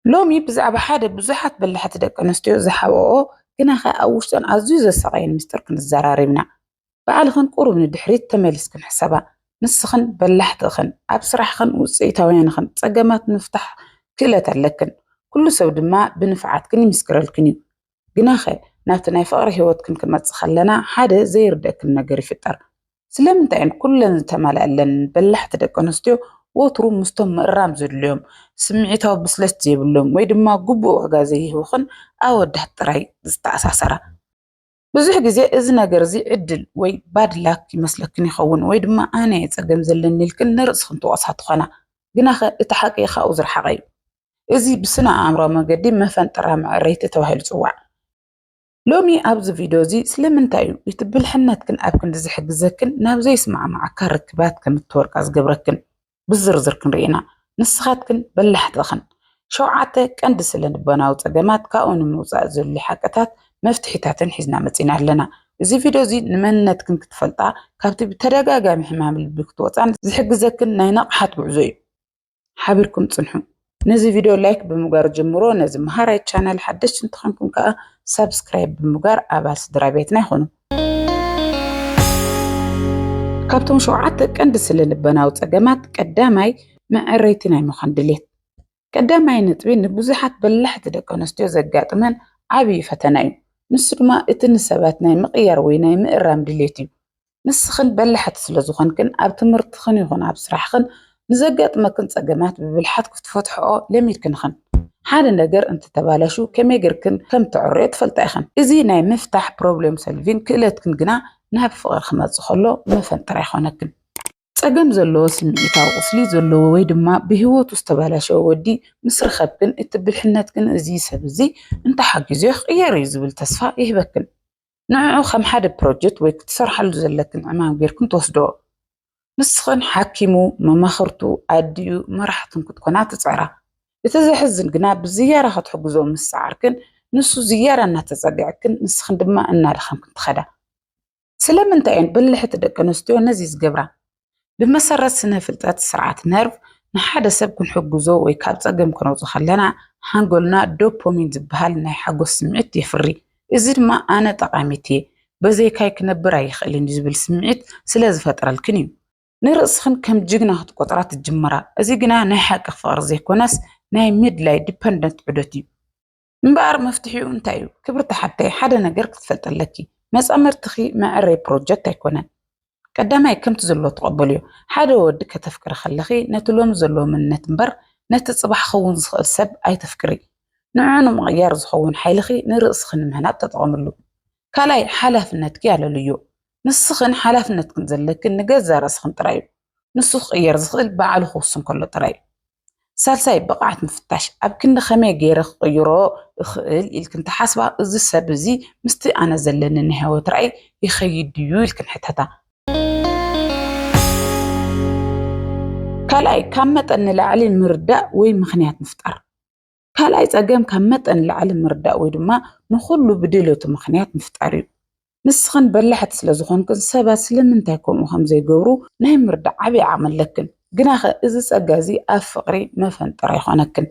لومي بزعب حدا بزحت بلحت دق أنستيو زحوقو كنا خا أوشتن أزوز السقين مستر كن الزراريبنا بعد خن قرب من الدحريت تملس كن حسابا نسخن بلحت خن أبصرح خن وسيتاوين خن تسقمات نفتح كلا تلكن كل سود ما بنفعت كني مسكرل كني جناخه ناتنا فقر هيوت كما تخلنا حدا زير داك النجار فطر سلمت ان كلن تمالألن بلحت دق أنستيو وترو مستمر رمز اليوم سمعتها بسلست يبلهم ويدما قبو غازيه وخن أود هالطري استأساسرة بزح جزء إذن جرزي عدل وي باد لك مسلكني خون ويدما أنا يتسجم زلني الكل نرس خنتو أصحت خنا جناخ اتحقي خاوزر حقي إزي بسنة عمره ما قديم ما فانترها مع ريت توهل سوع لومي أبز فيديو زي سلم تايو يتبل حنات كن أبكن دزح جزكن نابزي يسمع مع كاركبات كم تورك أزجبركن بالزرزر كن رينا نسخات كن بلحت خن شو عاتك أندس اللي نبنا وتقدمات كأون موزع اللي حكتات مفتحتاتن حزنا متينا لنا زي فيديو زي نمنت كن كتفلطا كابتي بترجع جام حمام البكتوات عن زي حق زكن نينق حت بعزوي حابركم تصنحوا نزي فيديو لايك بمجرد جمرو نزي مهارة channel حدش انتخنكم كأ سبسكرايب بمجرد أباس درابيتنا يخونوا كابتون شو عاتك أندس اللي نبنا وتقدمات قدامي مع الريتنا مخندليت قدامي نتبين بزحت بلحت دق أنستيو زقات من عبي فتنايو نسر ما اتنسباتنا مقيار ويناي مقرام دليتيو نسخن بلحت سلازوخن كن أبتمرت خن يخون أبسرح خن نزقات ما كنت أقامات ببلحت كنت فتحه لم يكن خن حالا نقر انت تبالشو كم يقر كم تعريت فلتاخن إزي ناي مفتح بروبليم سلفين كلت كن قنا نهب فغر خمات زخلو ما فانتري خونكن تسقم زلو سمعيتا وصلي زلو ويدما بهوت استبالشو ودي مصر خبكن اتبالحنات كن إزي سبزي انت حق زيخ ياريز بالتسفى يهبكن نوعو خم حدا بروجيت ويكتسر حلو زلكن عمان غيركن توصدو نسخن حاكمو مماخرتو عديو مرحتن كتكونات تسعرا يتزحزن قناب بزيارة هتحقزو من السعركن نسو زيارة انها تزقعكن نسخن دما انا لخم كنت خدا سلام انتين بلحت دق أنستيو نزيز قبرا بمسرة سنة فلتات سرعات نيرف نحادا سبكن حقزو ويكاب تسقم كنوزو خلنا حنقولنا دوبومين زبهالنا حقو السمعت يفري إزيد ما أنا تقامتي بزي كاي كنبرا يخلي نجزب السمعت سلاز فترة الكنيو نرسخن كم جيجنا هات قطرات الجمرة أزيقنا ناي حاق فار زي كوناس ناي ميد لاي ديبندنت عدوتي مبار مفتحيو انتايو كبرت حتى حدا نقرك تفلت لكي ماس أمر تخي مع الري بروجكت يكونن قدامي كم تزلو تقبليو حدا ودك تفكر خلخي نتلوم زلو من نتنبر نتصبح خون سب أي تفكري نوعنا مغير زخون حيلخي نرسخن مهنات تتغمرلو كالاي حلف نتكي على ليو نسخن حلف نتكن زلكن نجزا رسخن ترايو نسخ غير زخل بعلو خوصن كله ترايو سالساي بقعت مفتاش أبكن خمي غير غيرو إخيل يلكن تحاسبا إزي سابزي مستي أنا زلن النهاوة تراي يخيديو يلكن حتتا كالاي كامت أن العالم مرداء وين مخنيات مفتر كالاي تقام كامت أن العالم مرداء ويدما نخلو بديلو تمخنيات مفتريو نسخن بلحت سلازوخن كن سبا سلمنتا يكون وخمزي قورو ناي مرداء عبي عمل لكن قناخ إزيس أقازي أفقري ما فانترا يخونكن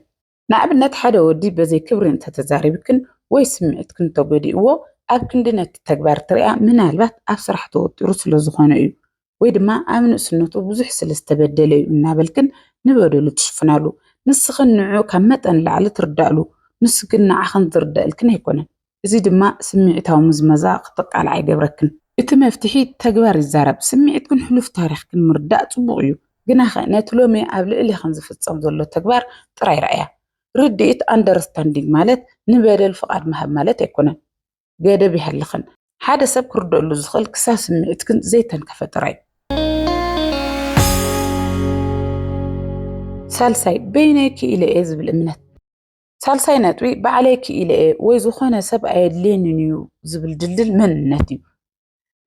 نعبنات حدا ودي بزي كبري انت تزاريبكن ويسمعت كنتو بدي وو أبكن دينات التكبار طريقة من البات أفسرحتو ترسلو زخونيو ويدما آمنو سنوتو بزح سلستبدليو نابلكن نبادو لتشفنالو نسخن نعو كمتن لعلي تردالو نسخن نعخن تردالكن هيكونا زيد ما سمعتها مزمزا قطق على عيد بركن إتما افتحي تكبار الزارب سمعت كن حلو في تاريخ كن مرداء تبوغيو قناخ ناتلومي قبل اللي خنزف تصمزلو تكبار تراي رأيها رديت understanding مالت نبادل فقاد مهب مالت يكونا قادة بيهاللخن حدا سب كردو اللو زخل كساس سمعت كن زيتان كفتراي سالساي بينك إلى إيز بالإمنات سالساي ناتوي بعليك إلى إيه ويزوخانا سبع يدلينيو زبل جلدل من ناتيو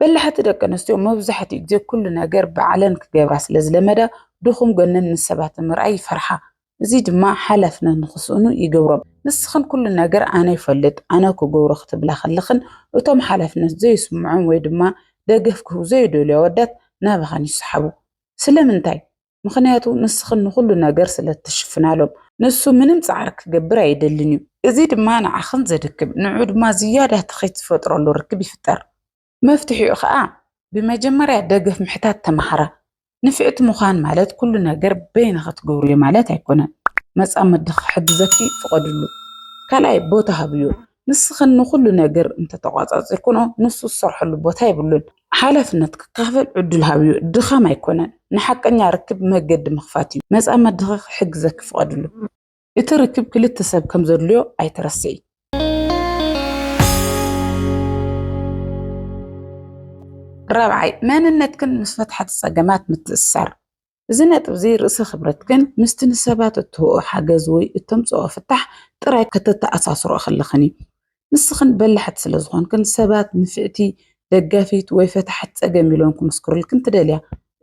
بل حتى دك نستيو مبزحتي جدي كلنا قرب علن كجبراس لزلمدا دخم قلنا السبعة مرأي فرحة زيد ما حلفنا نخصونه يجورم نسخن كلنا قر أنا يفلت أنا كجور اختب لا خلخن وتم حلفنا زي يسمعون ويد ما دقفكوا زي دول ودت نابخن يسحبوا سلم انتاي مخنياتو نسخن كلنا قر سلت تشفنا لهم ንሱ ምንም ፃዕሪ ክገብር ኣይደልን እዩ እዚ ድማ ንዓኽን ዘድክም ንዑ ድማ ዝያዳ ተኸይትፈጥረሉ ርክብ ይፍጠር መፍትሒኡ ከዓ ብመጀመርያ ደገፍ ምሕታት ተማሃራ ንፍዕቲ ምዃን ማለት ኩሉ ነገር በይነ ክትገብሩ እዩ ማለት ኣይኮነን መፃመዲ ክሕግዘኪ ፍቀድሉ ካልኣይ ቦታ ሃብዮ ንስኽን ንኩሉ ነገር እንተተቋፃፂርኩኖ ንሱ ዝሰርሐሉ ቦታ ይብሉን ሓላፍነት ክካፈል ዕድል ሃብዮ ድኻም ኣይኮነን ንሓቀኛ ርክብ መገዲ ምኽፋት እዩ መፃመዲ ክሕግዘኪ ፍቀድሉ እቲ ርክብ ክልተ ሰብ ከም ዘድልዮ ኣይተረስይ رابعي መንነትክን ምስ ፈትሐት ፀገማት ምትእስሳር እዚ ነጥብ እዚ ርእሲ ክብረትክን ምስቲ ንሰባት እትህቦ ሓገዝ ወይ እተምፅኦ ፍታሕ ጥራይ ከተተኣሳስሮ ከለኽን እዩ ንስኽን በላሕት ስለ ዝኾንክን ሰባት ንፍዕቲ ደጋፊት ወይ ፈትሐት ፀገም ኢሎም ክምስክሩልክን ትደልያ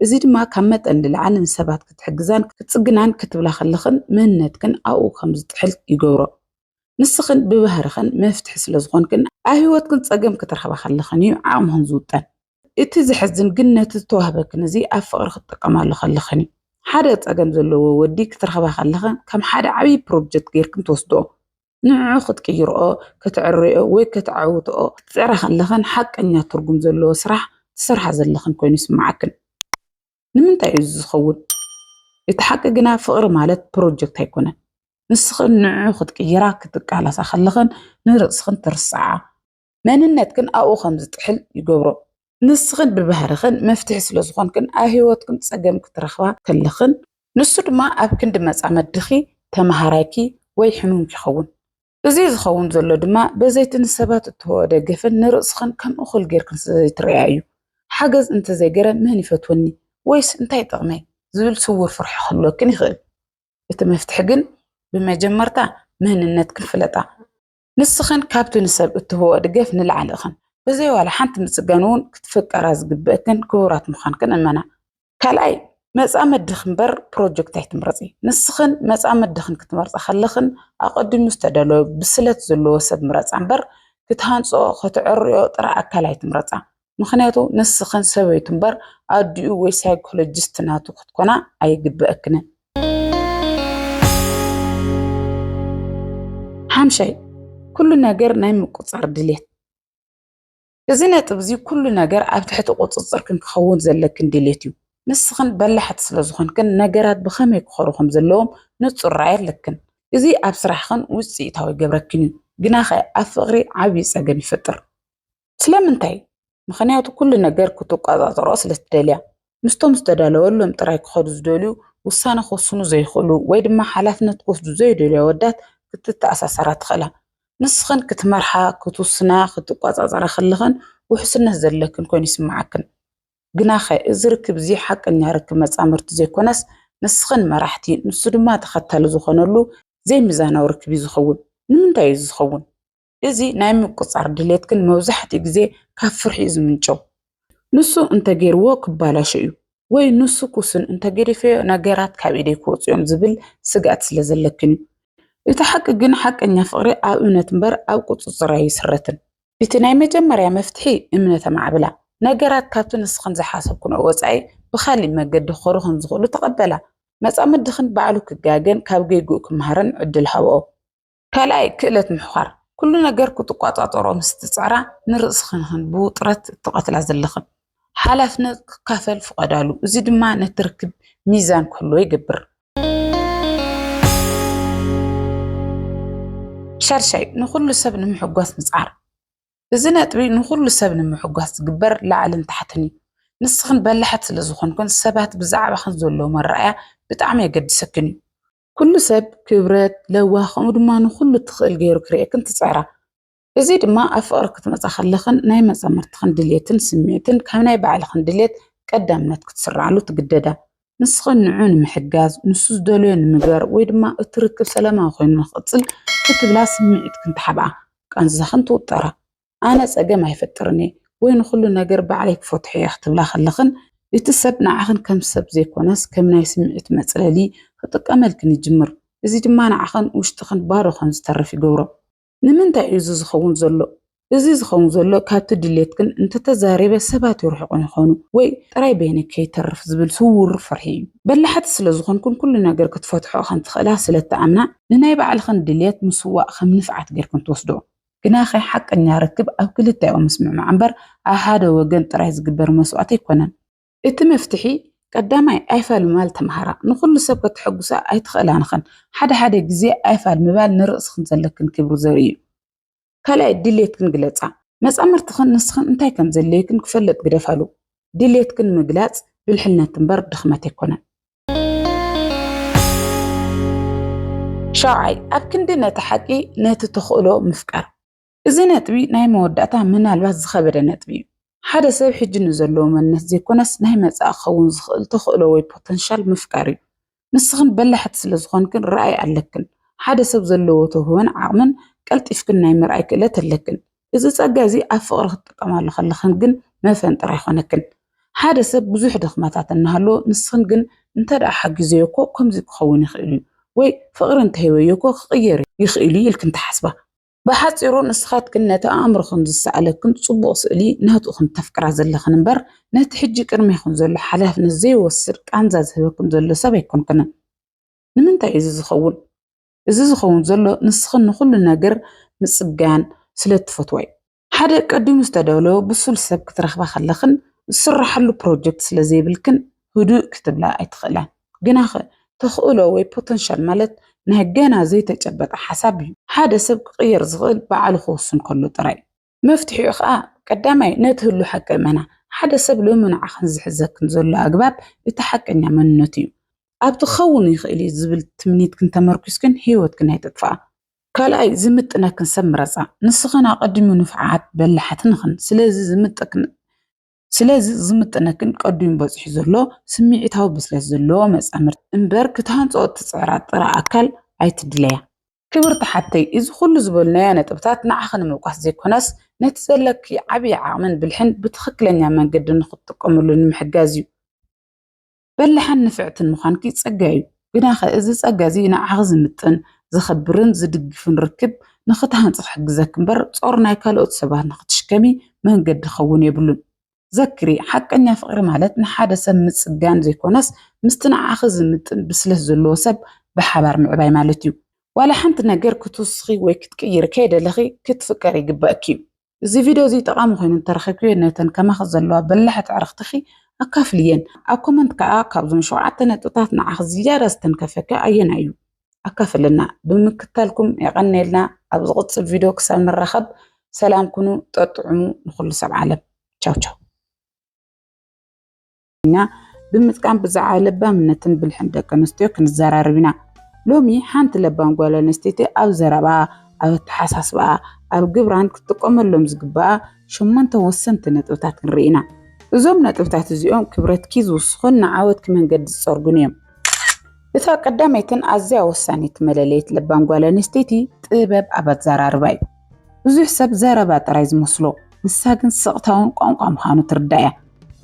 እዚ ድማ ካብ መጠን ንላዕሊ ንሰባት ክትሕግዛን ክትፅግናን ክትብላ ከለኽን መንነትክን ኣብኡ ከም ዝጥሕል ይገብሮ ንስኽን ብባህርኽን መፍትሒ ስለ ዝኾንክን ኣብ ሂወትክን ፀገም ክትረኽባ ከለኽን እዩ ዓቕምኽን ዝውጠን እቲ ዝሕዝን ግን ነቲ ዝተዋህበክን እዚ ኣብ ፍቕሪ ክትጥቀማሉ ከለኽን እዩ ሓደ ፀገም ዘለዎ ወዲ ክትረኽባ ከለኽን ከም ሓደ ዓብይ ፕሮጀክት ጌርክን ትወስድኦ ንዕዑ ክትቅይርኦ ክትዕርዮ ወይ ክትዓውትኦ ክትፅዕራ ከለኽን ሓቀኛ ትርጉም ዘለዎ ስራሕ ትሰርሓ ዘለኽን ኮይኑ ይስማዓክን ንምንታይ እዩ ዝኸውን እቲ ሓቂ ግና ፍቕሪ ማለት ፕሮጀክት ኣይኮነን ንስኽን ንዕዑ ክትቅይራ ክትቃላሳ ከለኽን ንርእስኽን ትርስዓ መንነትክን ኣብኡ ከም ዝጥሕል ይገብሮ ንስኽን ብባህርኽን መፍትሒ ስለ ዝኾንክን ኣብ ሂወትክን ፀገም ክትረኽባ ከለኽን ንሱ ድማ ኣብ ክንዲ መፃመድኺ ተማሃራይኪ ወይ ሕሙምኪ ይኸውን እዚ ዝኸውን ዘሎ ድማ በዘይቲ ንሰባት እትህቦ ደገፍን ንርእስኽን ከም እኹል ጌርክን ስለዘይትርአያ እዩ ሓገዝ እንተዘይገረ መን ይፈትወኒ ወይስ እንታይ ጠቕመይ ዝብል ስውር ፍርሒ ክህልወክን ይኽእል እቲ መፍትሒ ግን ብመጀመርታ መንነትክን ፍለጣ ንስኽን ካብቲ ንሰብ እትህቦ ደገፍ ንላዕሊ ኢኽን በዘይ ዋላ ሓንቲ ምፅጋን እውን ክትፈቀራ ዝግበአክን ክቡራት ምዃንክን እመና ካልኣይ መፃመድኽ እምበር ፕሮጀክት ኣይትምረፂ ንስኽን መፃመድኽን ክትመርፃ ከለኽን ኣቐዲሙ ዝተዳለወ ብስለት ዘለዎ ሰብ ምረፃ እምበር ክትሃንፅኦ ክትዕርዮ ጥራይ ኣካል ኣይትምረፃ ምክንያቱ ንስኽን ሰበይቱ እምበር ኣዲኡ ወይ ሳይኮሎጂስት ናቱ ክትኮና ኣይግበአክንን ሓምሻይ ኩሉ ነገር ናይ ምቁፃር ድሌት እዚ ነጥብ እዚ ኩሉ ነገር ኣብ ትሕቲ ቁፅፅር ክኸውን ዘለክን ድሌት እዩ ንስኽን በላሕት ስለ ዝኾንክን ነገራት ብኸመይ ክኸሩ ከም ዘለዎም ንፁር ራእይ ኣለክን እዚ ኣብ ስራሕኽን ውፅኢታዊ ገብረክን እዩ ግና ኸ ኣብ ፍቕሪ ዓብይ ፀገም ይፈጥር ስለምንታይ ምክንያቱ ኩሉ ነገር ክትቆፃፀሮ ስለትደልያ ምስቶም ዝተዳለወሎም ጥራይ ክኸዱ ዝደልዩ ውሳነ ክወስኑ ዘይኽእሉ ወይ ድማ ሓላፍነት ክወስዱ ዘይደልዩ ኣወዳት ክትተኣሳሰራ ትኽእላ ንስኽን ክትመርሓ ክትውስና ክትቆፃፀራ ከለኽን ውሕስነት ዘለክን ኮይኑ ይስማዓክን ግና ኸ እዚ ርክብ እዚ ሓቀኛ ርክብ መፃምርቲ ዘይኮነስ ንስኽን መራሕቲ ንሱ ድማ ተኸታሊ ዝኾነሉ ዘይሚዛናዊ ርክብ ዝኸውን ንምንታይ እዩ ዝኸውን እዚ ናይ ምቁፃር ድሌትክን መብዛሕትኡ ግዜ ካብ ፍርሒ ዝምንጮ ንሱ እንተገይርዎ ክባላሾ እዩ ወይ ንሱ ኩስን እንተገዲፈዮ ነገራት ካብ ኢደይ ክወፁ እዮም ዝብል ስጋት ስለ ዘለክን እዩ እቲ ሓቂ ግን ሓቀኛ ፍቕሪ ኣብ እምነት እምበር ኣብ ቁፅፅር ኣይስረትን እቲ ናይ መጀመርያ መፍትሒ እምነት ማዕብላ ነገራት ካብቲ ንስኽን ዝሓሰብክኖ ወፃኢ ብኻሊእ መገዲ ክኸዱ ከም ዝኽእሉ ተቐበላ መፃመድኽን ባዕሉ ክጋገን ካብ ገይጉኡ ክምሃርን ዕድል ሃብኦ ካልኣይ ክእለት ምሕዃር ኩሉ ነገር ክትቆፃፀሮ ምስ ትፅዕራ ንርእስኽን ብውጥረት እትቐትላ ዘለኽን ሓላፍነት ክካፈል ፍቐዳሉ እዚ ድማ ነቲ ርክብ ሚዛን ክህልዎ ይገብር ሻርሻይ ንኩሉ ሰብ ንምሕጓስ ምፅዓር እዚ ነጥቢ ንኩሉ ሰብ ንምሕጓስ ዝግበር ላዕልን ታሕትን እዩ ንስኽን በላሕት ስለ ዝኾንክን ሰባት ብዛዕባኽን ዘለዎ መረኣያ ብጣዕሚ የገድሰክን እዩ ኩሉ ሰብ ክብረት ለዋህ ከምኡ ድማ ንኩሉ ትኽእል ገይሩ ክርኤክን ትፅዕራ እዚ ድማ ኣብ ፍቕሪ ክትመፃ ከለኽን ናይ መፃምርትኽን ድሌትን ስምዒትን ካብ ናይ ባዕልኽን ድሌት ቀዳምነት ክትስርዓሉ ትግደዳ ንስኽን ንዑ ንምሕጋዝ ንሱ ዝደልዮ ንምግባር ወይ ድማ እትርክብ ሰላማዊ ኮይኑ ንኽቕፅል ክትብላ ስምዒትክን ትሓብኣ ቃንዛኽን ትውጠራ ኣነ ፀገም ኣይፈጥርን ወይ ንኩሉ ነገር ባዕለይ ክፈትሖ እየ ክትብላ ከለኽን እቲ ሰብ ንዓኽን ከም ሰብ ዘይኮነስ ከም ናይ ስምዒት መፅለሊ ክጥቀመልክን ይጅምር እዚ ድማ ንዓኽን ውሽጥኽን ባዶ ከም ዝተርፍ ይገብሮ ንምንታይ እዩ ዝኸውን ዘሎ እዚ ዝኸውን ዘሎ ካብቲ ድሌትክን እንተተዛሪበ ሰባት ይርሕቑን ይኾኑ ወይ ጥራይ በይነከ ይተርፍ ዝብል ስውር ፍርሒ እዩ። በላሕቲ ስለ ዝኾንኩን ኩሉ ነገር ክትፈትሖ ከም ትኽእላ ስለተኣምና ንናይ ባዕልኽን ድሌት ምስዋእ ከም ንፍዓት ጌርክን ትወስዶ። ግና ኸ ሓቀኛ ርክብ ኣብ ክልቲኦም ምስምዕማዕ እምበር ኣብ ሓደ ወገን ጥራይ ዝግበር መስዋዕት ኣይኮነን። እቲ መፍትሒ ቀዳማይ ኣይፋል ምባል ተምሃራ። ንኩሉ ሰብ ከተሐጉሳ ኣይትኽእላንኽን። ሓደ ግዜ ኣይፋል ምባል ንርእስኽን ዘለክን ክብሪ ዘርኢ እዩ። ካልኣይ ድሌትክን ግለጻ። መጻምርትኽን ንስኽን እንታይ ከም ዘለይክን ክፈልጥ ግደፋሉ። ድሌትክን ምግላጽ ብልሕልነት እምበር ድኽመት ኣይኮነን። ሻውዓይ ኣብ ክንዲ ነቲ ሓቂ ነቲ ተኽእሎ ምፍቃር። እዚ ነጥቢ ናይ መወዳእታ ምናልባት ዝኸበደ ነጥቢ እዩ። ሓደ ሰብ ሕጂ ንዘለዎ መንነት ዘይኮነስ ናይ መጻእ ክኸውን ዝኽእል ተኽእሎ ወይ ፖተንሻል ምፍቃር እዩ። ንስኽን በላሕቲ ስለ ዝኾንክን ረኣይ ኣለክን። ሓደ ሰብ ዘለዎ ተውህቦን ዓቕምን ቀልጢፍክን ናይ ምርኣይ ክእለት ኣለክን። እዚ ጸጋ እዚ ኣብ ፍቕሪ ክትጥቀማሉ ከለኽን ግን መፈንጥር ኣይኮነክን። ሓደ ሰብ ብዙሕ ድኽመታት እናሃለዎ ንስኽን ግን እንተደኣ ሓጊዘዮ እኮ ከምዚ ክኸውን ይኽእል እዩ ወይ ፍቕሪ እንተሂበዮ እኮ ክቕየር ይኽእል እዩ ኢልክን ተሓስባ። ብሓፂሩ ንስኻትክን ነቲ ኣእምሮኽን ዝሰኣለክን ጽቡቕ ስእሊ ናትኡ ክንተፍቅራ ዘለኽን እምበር ነቲ ሕጂ ቅድሚኹም ዘሎ ሓላፍነት ዘይወስድ ቃንዛ ዝህበኩም ዘሎ ሰብ ኣይኮንክንን። ንምንታይ እዚ ዝኸውን? እዚ ዝኸውን ዘሎ ንስኽን ንኹሉ ነገር ምጽጋን ስለ እትፈትዎ እዩ። ሓደ ቀዲሙ ዝተደውሎ ብሱል ሰብ ክትረኽባ ከለኽን ዝስራሓሉ ፕሮጀክት ስለ ዘይብልክን ህዱእ ክትብላ ኣይትኽእላን። ግና ኸ ተኽእሎ ወይ ፖተንሻል ማለት ናይ ገና ዘይተጨበጠ ሓሳብ እዩ። ሓደ ሰብ ክቕየር ዝኽእል ባዕሉ ክወስን ከሎ ጥራይ። መፍትሒኡ ከዓ ቀዳማይ ነቲ ህሉ ሓቂ እመና። ሓደ ሰብ ሎሚ ንዓኽን ዝሕዘክን ዘሎ ኣግባብ እቲ ሓቀኛ መንነት እዩ። ኣብቲ ክኸውን ይኽእል እዩ ዝብል ትምኒትክን ተመርኪስክን ህይወትክን ኣይተጥፍኣ። ካልኣይ ዝምጥነክን ሰብ ምረፃ። ንስኽን ኣቐዲሙ ንፍዓት በላሕትንኽን ስለዚ ዝምጥነክን ቀዲሙ በፂሑ ዘሎ ስምዒታዊ ብስለት ዘለዎ መጻምርት እምበር ክትሃንፅኦ እትፅዕራ ጥራ ኣካል ኣይትድለያ። ክብርቲ ሓተይ እዚ ኩሉ ዝበልናዮ ነጥብታት ንዓኽን ምውቃስ ዘይኮነስ ነቲ ዘለኪ ዓብዪ ዓቕምን ብልሕን ብትኽክለኛ መንገዲ ንኽትጥቀመሉ ንምሕጋዝ እዩ። በላሕን ንፍዕትን ምዃንኪ ጸጋ እዩ። ግና ኸ እዚ ጸጋ እዚ ንዓኽ ዝምጥን ዝኽብርን ዝድግፍን ርክብ ንኽትሃንጽ ክሕግዘክ እምበር ጾር ናይ ካልኦት ሰባት ንኽትሽከሚ መንገዲ ክኸውን የብሉን። ዘክሪ ሓቀኛ ፍቕሪ ማለት ንሓደ ሰብ ምጽጋን ዘይኮነስ ምስቲ ንዓኽ ዝምጥን ብስለት ዘለዎ ሰብ ብሓባር ምዕባይ ማለት እዩ። ዋላ ሓንቲ ነገር ክትውስኺ ወይ ክትቅይር ከይደለኺ ክትፍቀር ይግባእኪ እዩ። እዚ ቪድዮ እዚ ጠቓሚ ኮይኑ እንተረኺብክዮ ነተን ከማኸ ዘለዋ በላሕቲ ዕርኽትኺ ኣካፍልየን። ኣብ ኮመንት ከዓ ካብዞም 7 ነጥብታት ንዓኽ ዝያዳ ዝተንከፈከ ኣየና እዩ ኣካፍለና። ብምክታልኩም የቐኒልና። ኣብ ዝቕፅል ቪድዮ ክሳብ ንራኸብ ሰላም ኩኑ፣ ጠጥዑሙ ንኹሉ ሰብ ዓለም። ቻው ቻው። ብምጥቃም ብዛዕባ ለባምነትን ብልሕን ደቂ ኣንስትዮ ክንዘራረብ ኢና። ሎሚ ሓንቲ ለባም ጓል ኣንስተይቲ ኣብ ዘረባ፣ ኣብ ኣተሓሳስባ፣ ኣብ ግብራን ክትጥቀመሎም ዝግባኣ 8 ወሰንቲ ነጥብታት ንርኢ ኢና። እዞም ነጥብታት እዚኦም ክብረትኪ ዝውስኹን ንዓወትኪ መንገዲ ዝፀርጉን እዮም። እታ ቀዳመይትን ኣዝያ ወሳኒት መለለይት ለባም ጓል ኣንስተይቲ ጥበብ ኣብ ኣዘራርባ እዩ። ብዙሕ ሰብ ዘረባ ጥራይ ዝመስሎ ንሳ ግን ስቕታውን ቋንቋ ምዃኑ ትርዳእ እያ።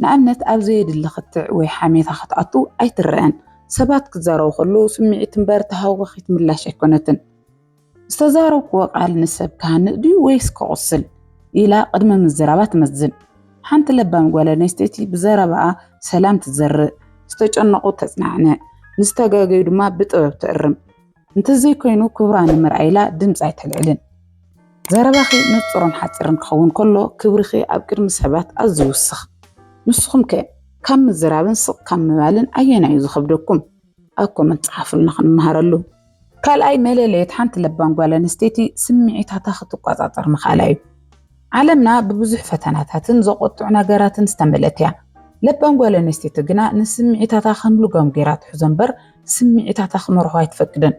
ንኣብነት ኣብ ዘየድሊ ክትዕ ወይ ሓሜታ ክትኣቱ ኣይትረአን። ሰባት ክዛረቡ ከለዉ ስምዒት እምበር ተሃዋኺት ምላሽ ኣይኮነትን። ዝተዛረብክዎ ቃል ንሰብ ክሃንእ ድዩ ወይስ ክቕስል ኢላ ቅድመ ምዝራባ ትመዝን። ሓንቲ ለባም ጓል ኣንስተይቲ ብዘረባኣ ሰላም ትዘርእ፣ ዝተጨነቑ ተጽናዕንዕ፣ ንዝተጋገዩ ድማ ብጥበብ ትእርም። እንተዘይኮይኑ ክብራ ንምርኣይ ኢላ ድምፂ ኣይትልዕልን። ዘረባኺ ንጹርን ሓፂርን ክኸውን ከሎ ክብሪኺ ኣብ ቅድሚ ሰባት ኣዝዩ ይውስኽ። ንስኹም ከ ካብ ምዝራብን ስቕ ካብ ምባልን ኣየና እዩ ዝኸብደኩም? ኣብ ኮመንት ጻሓፉልና ክንመሃረሉ። ካልኣይ መለለየት ሓንቲ ለባም ጓል ኣንስተይቲ ስምዒታታ ክትቆጻጸር ምኻላ እዩ። ዓለምና ብብዙሕ ፈተናታትን ዘቆጥዑ ነገራትን ዝተመልአት እያ። ለባም ጓል ኣንስተይቲ ግና ንስምዒታታ ከምልጎም ጌራ ትሕዞ እምበር ስምዒታታ ክመርሖ ኣይትፈቅድን።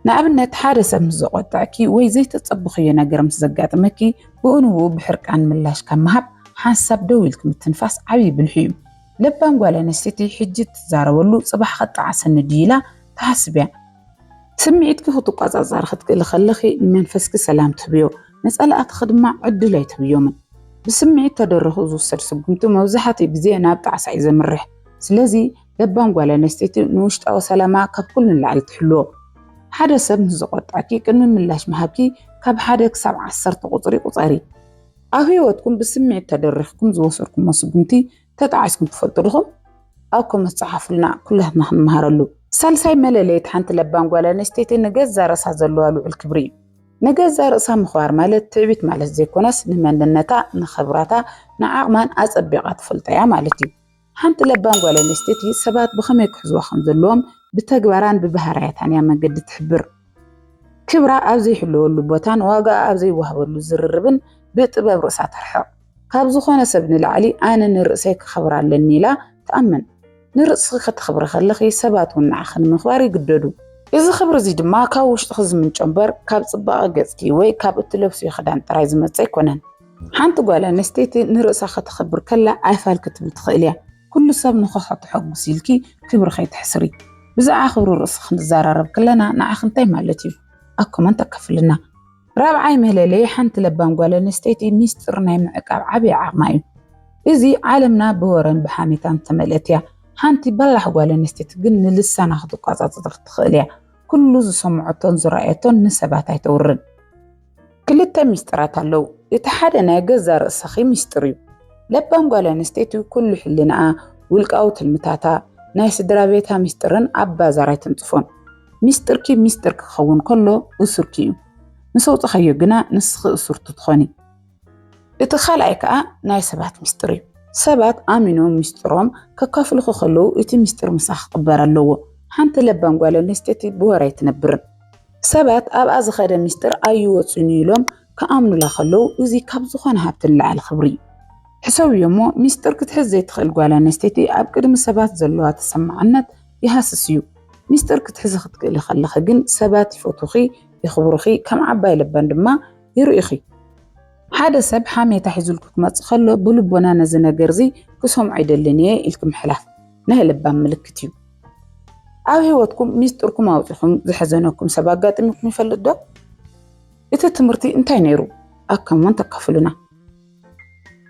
ንኣብነት ሓደ ሰብ ምስ ዘቆጥዕኪ ወይ ዘይተጸብኽዮ ነገር ምስ ዘጋጥመኪ ብእንኡ ብሕርቃን ምላሽ ካብ ምሃብ ሓንሳብ ደው ኢልክ ምትንፋስ ዓብዪ ብልሒ እዩ። ለባም ጓል ኣንስተይቲ ሕጂ ትዛረበሉ ጽባሕ ኸጣዓሰኒ ድዩ ኢላ ተሓስብ እያ። ስምዒትኪ ክትቆጻጸር ክትክእል ከለኺ ንመንፈስኪ ሰላም ትህብዮ፣ ነጸላእትኺ ድማ ዕድል ኣይትህብዮምን። ብስምዒት ተደሪኹ ዝውሰድ ስጉምቲ መብዛሕትኡ ግዜ ናብ ጣዕሳ እዩ ዘምርሕ። ስለዚ ለባም ጓል ኣንስተይቲ ንውሽጣዊ ሰላማ ካብ ኩሉ ንላዕሊ ትሕልዎ። ሓደ ሰብ ምስ ዘቆጥዐኪ ቅድሚ ምላሽ ምሃብኪ ካብ 1 ክሳብ 10 ቁፅሪ ቁፀሪ። ኣብ ህይወትኩም ብስምዒት ተደሪኽኩም ዝወሰድኩም መስጉምቲ ተጣዓስኩም ትፈልጡ ዲኹም? ኣብኩም መፅሓፍልና ኩላትና ክንመሃረሉ። ሳልሳይ መለለየት ሓንቲ ለባም ጓል ኣንስተይቲ ንገዛ ርእሳ ዘለዋ ልዑል ክብሪ እዩ። ንገዛ ርእሳ ምኽባር ማለት ትዕቢት ማለት ዘይኮነስ ንመንነታ ንኽብራታ ንዓቕማን ኣፀቢቓ ትፈልጣ እያ ማለት እዩ። ሓንቲ ለባም ጓል ኣንስተይቲ ሰባት ብኸመይ ክሕዝዋ ከም ዘለዎም ብተግባራን ብባህርያታን እያ መንገዲ ትሕብር። ክብራ ኣብ ዘይሕልወሉ ቦታን ዋጋ ኣብ ዘይወሃበሉ ዝርርብን ብጥበብ ርእሳ ተርሕቕ። ካብ ዝኾነ ሰብ ንላዕሊ ኣነ ንርእሰይ ክኸብር ኣለኒ ኢላ ተኣምን። ንርእስኺ ክትኽብሪ ከለኺ ሰባት እውን ንዓኺ ንምኽባር ይግደዱ። እዚ ክብሪ እዚ ድማ ካብ ውሽጥኺ ዝምንጮ እምበር ካብ ፅባቐ ገፅኪ ወይ ካብ እትለብስዮ ክዳን ጥራይ ዝመፅእ ኣይኮነን። ሓንቲ ጓል ኣንስተይቲ ንርእሳ ክትኽብር ከላ ኣይፋል ክትብል ትኽእል እያ። ኩሉ ሰብ ንኸተሐጉስ ኢልኪ ክብሪ ከይትሕስሪ። ብዛዕባ ክብሪ ርእሲ ክንዘራረብ ከለና ንዓኺ እንታይ ማለት እዩ? ኣብ ኮመንት ኣካፍልና። ራብዓይ መለለይ ሓንቲ ለባም ጓል ኣንስተይቲ ሚስጥር ናይ ምዕቃብ ዓብዪ ዓቕማ እዩ። እዚ ዓለምና ብወረን ብሓሜታን ተመልአት እያ። ሓንቲ በላሕ ጓል ኣንስተይቲ ግን ንልሳና ክትቋፃፀር ትኽእል እያ። ኩሉ ዝሰምዖቶን ዝረኣየቶን ንሰባት ኣይተውርን። ክልተ ሚስጥራት ኣለው። እቲ ሓደ ናይ ገዛ ርእስኺ ሚስጥር እዩ። ለባም ጓል ኣንስተይቲ ኩሉ ሕልናኣ ውልቃዊ ትልምታታ ናይ ስድራ ቤታ ሚስጥርን ኣብ ባዛር ኣይተንፅፎን። ሚስጥርኪ ሚስጥር ክኸውን ከሎ እሱርኪ እዩ። ምስ ኣውፅኸዮ ግና ንስኺ እሱርቱ ትኾኒ። እቲ ካልኣይ ከዓ ናይ ሰባት ሚስጥር እዩ። ሰባት ኣሚኖም ሚስጥሮም ከካፍልኹ ከለዉ እቲ ሚስጥር ምሳኺ ክቕበር ኣለዎ። ሓንቲ ለባም ጓል ኣንስተይቲ ብወራ ኣይትነብርን። ሰባት ኣብኣ ዝኸደ ሚስጥር ኣይወፁን ኢሎም ከኣምኑላ ከለዉ እዚ ካብ ዝኾነ ሃብቲ ንላዕሊ ክብሪ እዩ። ሕሰብዮ እሞ ሚስጥር ክትሕዝ ዘይትኽእል ጓል ኣንስተይቲ ኣብ ቅድሚ ሰባት ዘለዋ ተሰማዕነት ይሃስስ እዩ። ሚስጥር ክትሕዝ ክትክእሊ ከለኺ ግን ሰባት ይፈትዉኺ ይኽብሩኺ፣ ከም ዓባይ ለባን ድማ ይርኢኺ። ሓደ ሰብ ሓሜታ ሒዙልኩ ክመፅእ ከሎ ብልቦና ነዚ ነገር እዚ ክሰምዖ ኣይደልን እየ ኢልክ ምሕላፍ ናይ ለባም ምልክት እዩ። ኣብ ህይወትኩም ሚስጥርኩም ኣውፂኹም ዝሕዘነኩም ሰብ ኣጋጢምኩም ይፈልጥ ዶ? እቲ ትምህርቲ እንታይ ነይሩ? ኣብ ኮመንት ኣካፍሉና።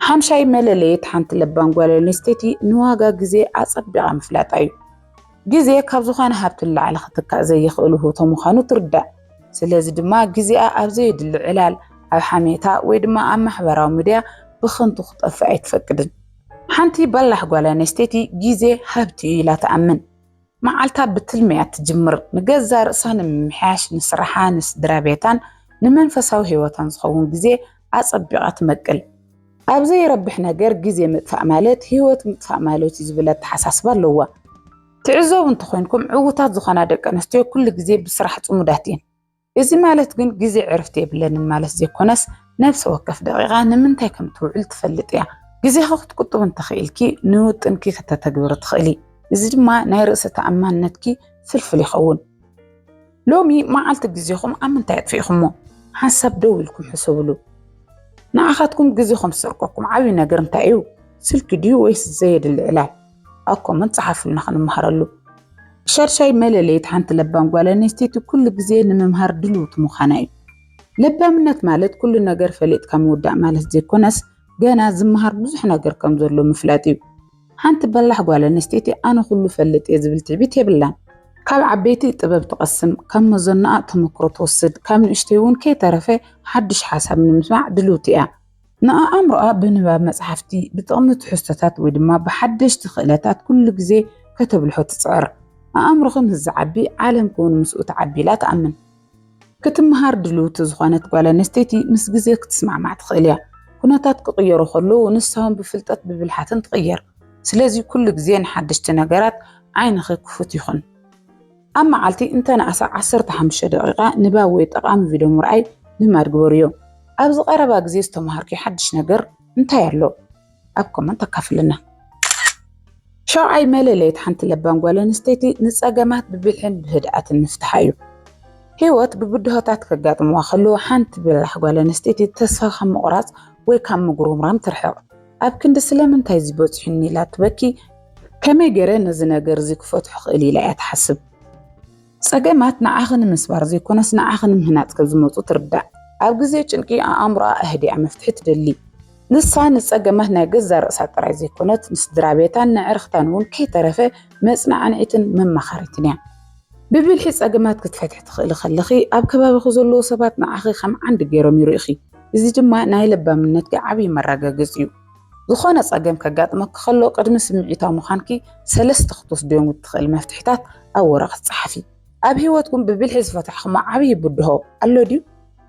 ሓምሻይ መለለየት ሓንቲ ለባም ጓል ኣንስተይቲ ንዋጋ ግዜ ኣፀቢቓ ምፍላጣ እዩ። ግዜ ካብ ዝኾነ ሃብቲ ንላዕሊ ክትካእ ዘይኽእል ውህብቶ ምዃኑ ትርዳእ። ስለዚ ድማ ግዜኣ ኣብ ዘየድሊ ዕላል ኣብ ሓሜታ ወይ ድማ ኣብ ማሕበራዊ ሚድያ ብኸንቱ ክጠፍእ ኣይትፈቅድን። ሓንቲ በላሕ ጓል ኣንስተይቲ ግዜ ሃብቲ እዩ ኢላ ተኣምን። መዓልታ ብትልሚያ ትጅምር። ንገዛ ርእሳ ንምምሕያሽ፣ ንስራሓ፣ ንስድራ ቤታን ንመንፈሳዊ ህይወታን ዝኸውን ግዜ ኣፀቢቓ ትመቅል። ኣብ ዘይረብሕ ነገር ግዜ ምጥፋእ ማለት ህይወት ምጥፋእ ማለት እዩ ዝብል ኣተሓሳስባ ኣለዋ። ትዕዘቡ እንተኮይንኩም ዕዉታት ዝኾና ደቂ ኣንስትዮ ኩሉ ግዜ ብስራሕ ፅሙዳት እየን። እዚ ማለት ግን ግዜ ዕረፍቲ የብለንን ማለት ዘይኮነስ ነፍሲ ወከፍ ደቂቓ ንምንታይ ከም ትውዕል ትፈልጥ እያ። ግዜኻ ክትቁጥብ እንተኽኢልኪ ንውጥንኪ ከተተግብር ትኽእሊ። እዚ ድማ ናይ ርእሲ ተኣማንነትኪ ፍልፍል ይኸውን። ሎሚ መዓልቲ ግዜኹም ኣብ ምንታይ ኣጥፊእኹሞ? ሓሳብ ደው ኢልኩም ሕሰብሉ። ንኣኻትኩም ግዜኹም ዝሰርቀኩም ዓብዪ ነገር እንታይ እዩ? ስልኪ ድዩ ወይስ ዘየድሊ ዕላል? ኣብ ኮመንት ፀሓፉልና ክንመሃረሉ። ሻርሻይ መለለየት ሓንቲ ለባም ጓል ኣንስተይቲ ኩሉ ግዜ ንምምሃር ድልውቲ ምዃና እዩ። ለባምነት ማለት ኩሉ ነገር ፈሊጥካ ምውዳእ ማለት ዘይኮነስ ገና ዝምሃር ብዙሕ ነገር ከም ዘሎ ምፍላጥ እዩ። ሓንቲ በላሕ ጓል ኣንስተይቲ ኣነ ኩሉ ፈልጥ እየ ዝብል ትዕቢት የብላን። ካብ ዓበይቲ ጥበብ ትቐስም፣ ካብ መዘናኣ ተመክሮ ትወስድ፣ ካብ ንእሽተይ እውን ከይተረፈ ሓድሽ ሓሳብ ንምስማዕ ድልውቲ እያ። ንኣእምሮኣ ብንባብ መፅሓፍቲ ብጥቕሚ ትሕዝቶታት ወይ ድማ ብሓደሽቲ ክእለታት ኩሉ ግዜ ከተብልሖ ትፅዕር። ኣእምሮኺ ምስ ዝዓቢ ዓለም ክውን ምስኡ ተዓቢ ኢላ ተኣምን። ክትምሃር ድልውቲ ዝኾነት ጓል ኣንስተይቲ ምስ ግዜ ክትስማዕማዕ ትኽእል እያ። ኩነታት ክቕየሩ ከለዉ ንሳውን ብፍልጠት ብብልሓትን ትቕየር። ስለዚ ኩሉ ግዜ ንሓደሽቲ ነገራት ዓይንኺ ክፉት ይኹን። ኣብ መዓልቲ እንተነኣሰ 15 ደቂቓ ንባብ ወይ ጠቓሚ ቪድዮ ምርኣይ ልማድ ግበሩ እዮም። ኣብ ዝቐረባ ግዜ ዝተምሃርኪ ሓድሽ ነገር እንታይ ኣሎ? ኣብ ኮመንት ኣካፍልና። ሻውዓይ መለለየት ሓንቲ ለባም ጓል ኣንስተይቲ ንፀገማት ብብልሕን ብህድኣትን ምፍታሕ እዩ። ህይወት ብብድሆታት ከጋጥምዋ ከለዉ ሓንቲ በላሕ ጓል ኣንስተይቲ ተስፋ ካብ ምቑራፅ ወይ ካብ ምጉርምራም ትርሕቕ። ኣብ ክንዲ ስለምንታይ እዚ በፂሑኒ ኢላ ትበኪ። ከመይ ገይረ ነዚ ነገር እዚ ክፈትሖ ክእል ኢላ እያ ትሓስብ። ፀገማት ንዓኺ ንምስባር ዘይኮነስ ንዓኺ ንምህናፅ ከም ዝመፁ ትርዳእ። ኣብ ግዜ ጭንቂ ኣእምሮኣ ኣህዲኣ መፍትሒ ትደሊ። ንሳ ንፀገማት ናይ ገዛ ርእሳ ጥራይ ዘይኮነት ንስድራ ቤታን ንዕርኽታን እውን ከይተረፈ መፅናዕኒዒትን መማኻሪትን እያ። ብብልሒ ፀገማት ክትፈትሒ ትኽእሊ ከለኺ ኣብ ከባቢኹ ዘለዉ ሰባት ንዓኺ ከም ዓንዲ ገይሮም ይርኢኺ። እዚ ድማ ናይ ለባምነት ዓብይ መረጋገፂ እዩ ዝኾነ ፀገም ከጋጥመክ ከሎ ቅድሚ ስምዒታዊ ምዃንኪ ሰለስተ ክትወስድዮም እትኽእል መፍትሒታት ኣብ ወረቐት ፀሓፊ ኣብ ሂወትኩም ብብልሒ ዝፈትሕኹሞ ዓብይ ብድሆ ኣሎ ድዩ